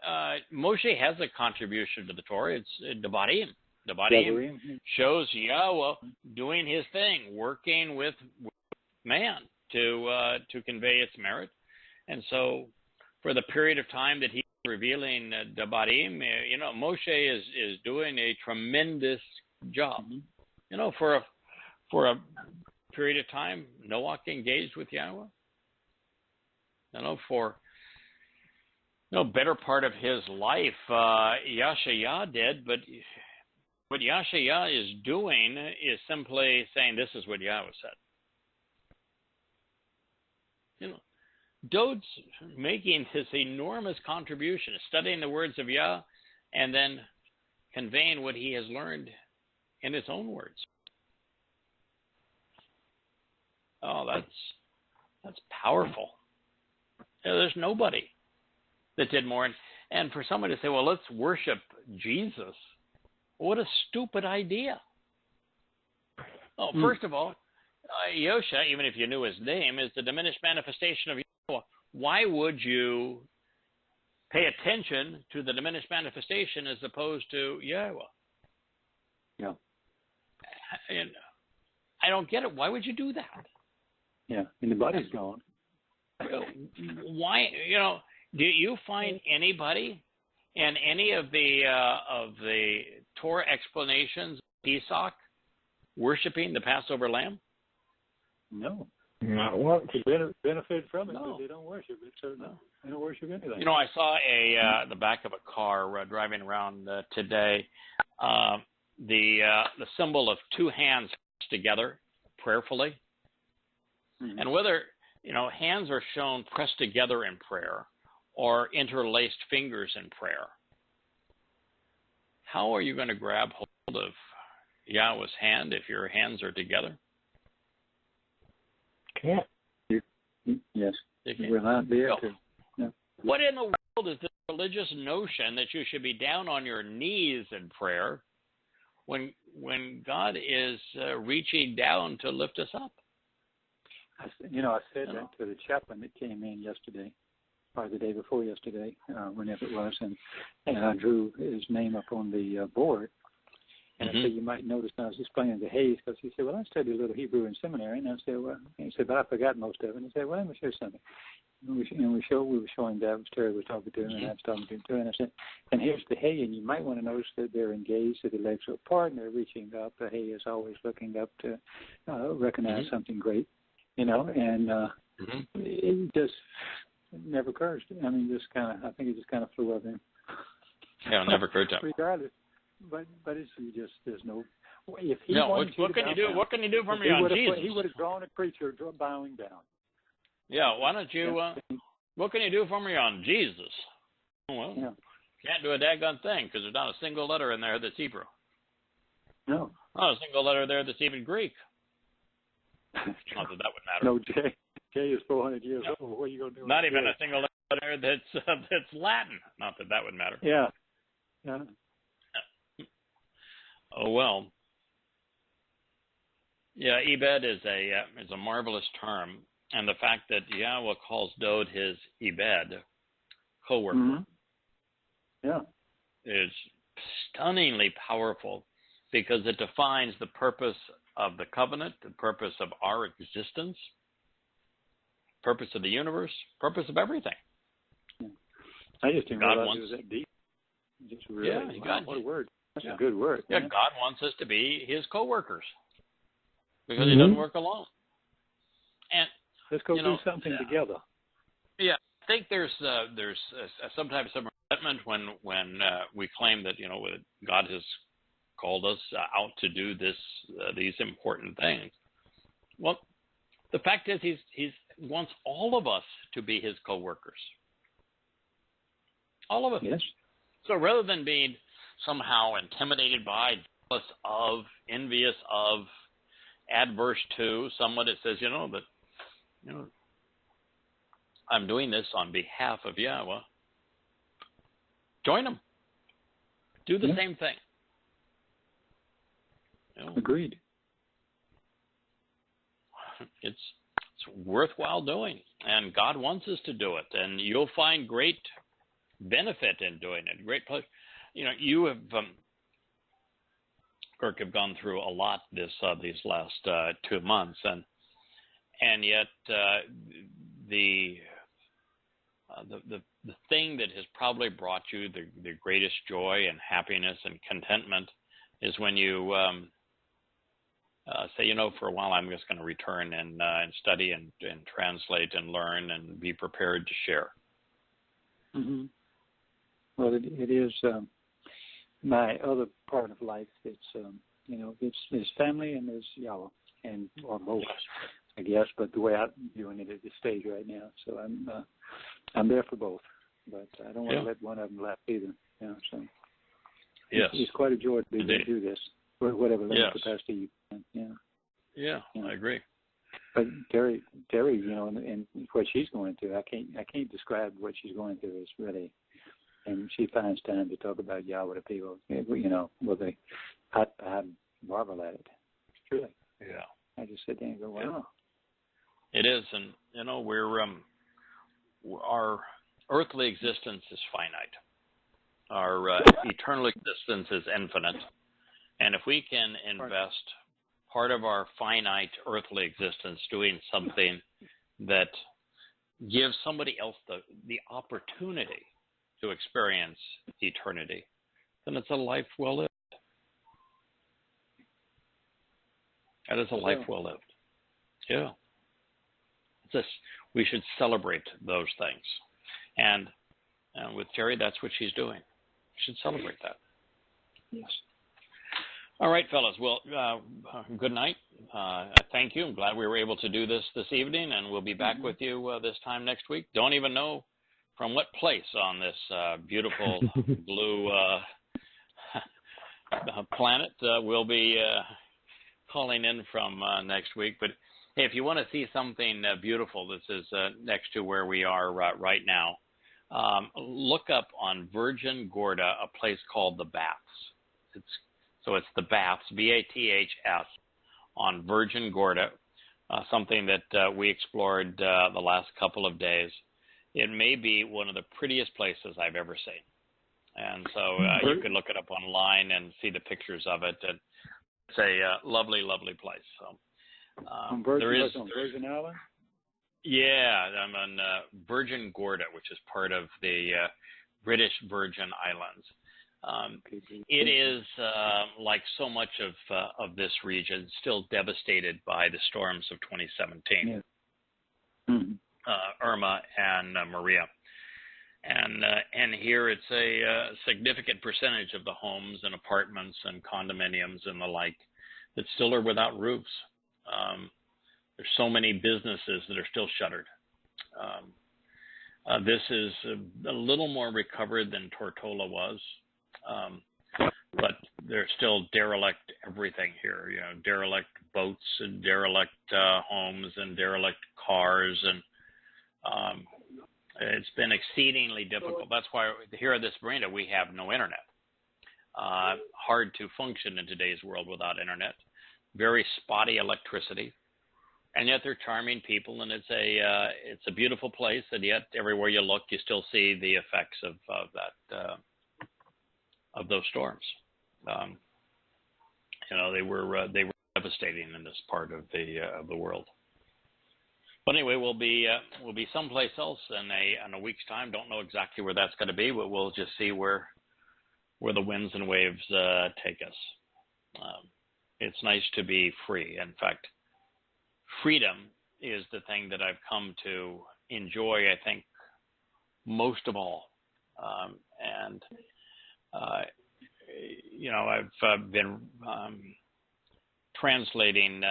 Moshe has a contribution to the Torah. It's Devarim. Devarim shows Yahweh doing his thing, working with man to convey its merit. And so for the period of time that he's revealing Devarim, Moshe is doing a tremendous job. For a period of time, Noah engaged with Yahweh. For better part of his life, Yahshua did, but what Yahshua is doing is simply saying, this is what Yahweh said. Dowd's making this enormous contribution, studying the words of Yah, and then conveying what he has learned in his own words. Oh, that's powerful. There's nobody that did more. And for someone to say, well, let's worship Jesus, what a stupid idea. Oh, first of all, Yosha, even if you knew his name, is the diminished manifestation of Yahweh. Why would you pay attention to the diminished manifestation as opposed to Yahweh? Yeah. And I don't get it. Why would you do that? Yeah, and the body's gone. Why? Do you find anybody in any of the Torah explanations of Pesach worshiping the Passover lamb? No. Not one to benefit from it, but they don't worship it. So no, they don't worship anything. I saw the back of a car driving around today. The symbol of two hands together prayerfully, and whether hands are shown pressed together in prayer or interlaced fingers in prayer, how are you going to grab hold of Yahweh's hand if your hands are together? Can't. Yes. You will not be able to. No. What in the world is this religious notion that you should be down on your knees in prayer when God is reaching down to lift us up? I said that to the chaplain that came in yesterday, or the day before yesterday, whenever it was, and I drew his name up on the board. And I said, you might notice, and I was explaining to Hayes, because he said, well, I studied a little Hebrew in seminary. And I said, well, he said, but I forgot most of it. And he said, well, let me show you something. And we were showing Dowd, Terry was talking to him, and I was talking to him too. And I said, and here's the hay, and you might want to notice that they're engaged, that the legs are apart, and they're reaching up. The hay is always looking up to recognize something great, and it just never occurs. I mean, I think it just kind of flew up in. Yeah, it never occurred to him. Regardless. But it's just, there's no. If he what can you do? What can you do for me on Jesus? He would have drawn a preacher bowing down. Yeah, why don't you? What can you do for me on Jesus? Well, can't do a daggone thing because there's not a single letter in there that's Hebrew. No. Not a single letter there that's even Greek. Not that would matter. No, J is 400 years old. What are you going to do? Not even a single letter that's Latin. Not that would matter. Yeah. Oh well. Yeah, Ebed is a marvelous term, and the fact that Yahweh calls Dowd his Ebed, co-worker. Yeah. is stunningly powerful because it defines the purpose of the covenant, the purpose of our existence, purpose of the universe, purpose of everything. I just didn't God realize wants, it was that deep. Just really, yeah, wow, what a word. That's yeah. a good word. Yeah, man. God wants us to be his co-workers because Mm-hmm. he doesn't work alone. And let's go do something together. Yeah, I think there's sometimes some resentment when we claim that God has called us out to do these important things. Well, the fact is he wants all of us to be his co-workers. All of us. Yes. So rather than being somehow intimidated by, jealous of, envious of, adverse to someone that says, I'm doing this on behalf of Yahweh, join them. Do the same thing. Agreed. It's worthwhile doing, and God wants us to do it, and you'll find great benefit in doing it. Great pleasure. You have, Kirk, have gone through a lot these last 2 months, and yet the thing that has probably brought you the greatest joy and happiness and contentment is when you say, for a while I'm just going to return and study and translate and learn and be prepared to share. Mm-hmm. Well, it is my other part of life. It's it's family and there's Yahweh, or both, I guess. But the way I'm doing it at this stage right now, so I'm there for both. But I don't want to let one of them lapse either. So yes, it's quite a joy to be able to do this, whatever level capacity you can. Yeah, I agree. But Terry, and what she's going through, I can't describe what she's going through. It's really, and she finds time to talk about Yahweh to people. I marvel at it. Truly. Yeah. I just sit there and go, wow. It is, and we're our earthly existence is finite. Our eternal existence is infinite, and if we can invest part of our finite earthly existence doing something that gives somebody else the opportunity to experience eternity, then it's a life well lived. That is a life well lived. Yeah. We should celebrate those things. And with Terry, that's what she's doing. We should celebrate that. Yes. All right, fellas. Well, good night. Thank you. I'm glad we were able to do this evening, and we'll be back with you this time next week. Don't even know from what place on this beautiful blue planet we'll be calling in from next week. But hey, if you want to see something beautiful, this is next to where we are right now. Look up on Virgin Gorda a place called the Baths. It's the Baths, Baths, on Virgin Gorda, something that we explored the last couple of days. It may be one of the prettiest places I've ever seen. And so you can look it up online and see the pictures of it. And it's a lovely, lovely place. So on Virgin Island? Yeah, I'm on Virgin Gorda, which is part of the British Virgin Islands. It is like so much of this region, still devastated by the storms of 2017, yeah. Mm-hmm. Irma and Maria, and here it's a significant percentage of the homes and apartments and condominiums and the like that still are without roofs. There's so many businesses that are still shuttered. This is a little more recovered than Tortola was. But there's still derelict everything here, derelict boats and derelict homes and derelict cars. And it's been exceedingly difficult. That's why here at this marina, we have no internet. Hard to function in today's world without internet. Very spotty electricity. And yet they're charming people, and it's a beautiful place. And yet everywhere you look, you still see the effects of that those storms. They were devastating in this part of the world. But anyway, we'll be someplace else in a week's time. Don't know exactly where that's going to be, but we'll just see where the winds and waves take us. It's nice to be free. In fact, freedom is the thing that I've come to enjoy, I think, most of all. I've been translating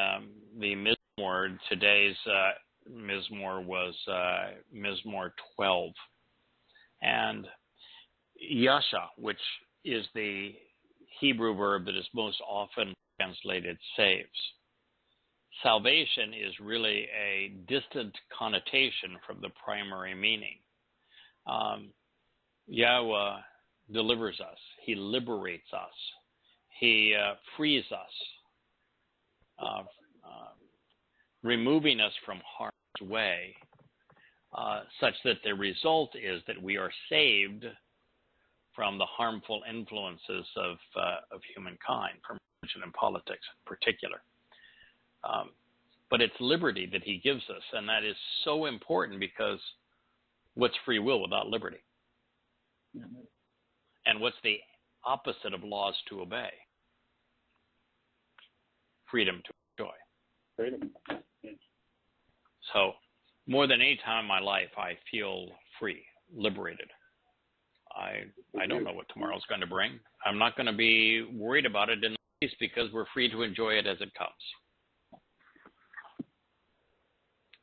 the Mizmor. Today's Mizmor was Mizmor 12. And Yasha, which is the Hebrew verb that is most often translated saves. Salvation is really a distant connotation from the primary meaning. Yahweh delivers us. He liberates us. He frees us, removing us from harm's way, such that the result is that we are saved from the harmful influences of humankind, from religion and politics in particular. But it's liberty that he gives us, and that is so important, because what's free will without liberty? Mm-hmm. And what's the opposite of laws to obey? Freedom to enjoy. Freedom. So more than any time in my life, I feel free, liberated. I don't know what tomorrow's going to bring. I'm not going to be worried about it in the least, because we're free to enjoy it as it comes.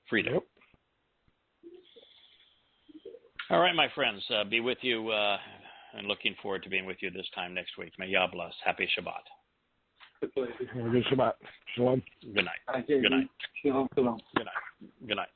Freedom. Yep. All right, my friends, be with you, and looking forward to being with you this time next week. May Yah bless. Happy Shabbat. Have a good Shabbat. Shalom. Good night. Good night. Shalom. Good night. Good night.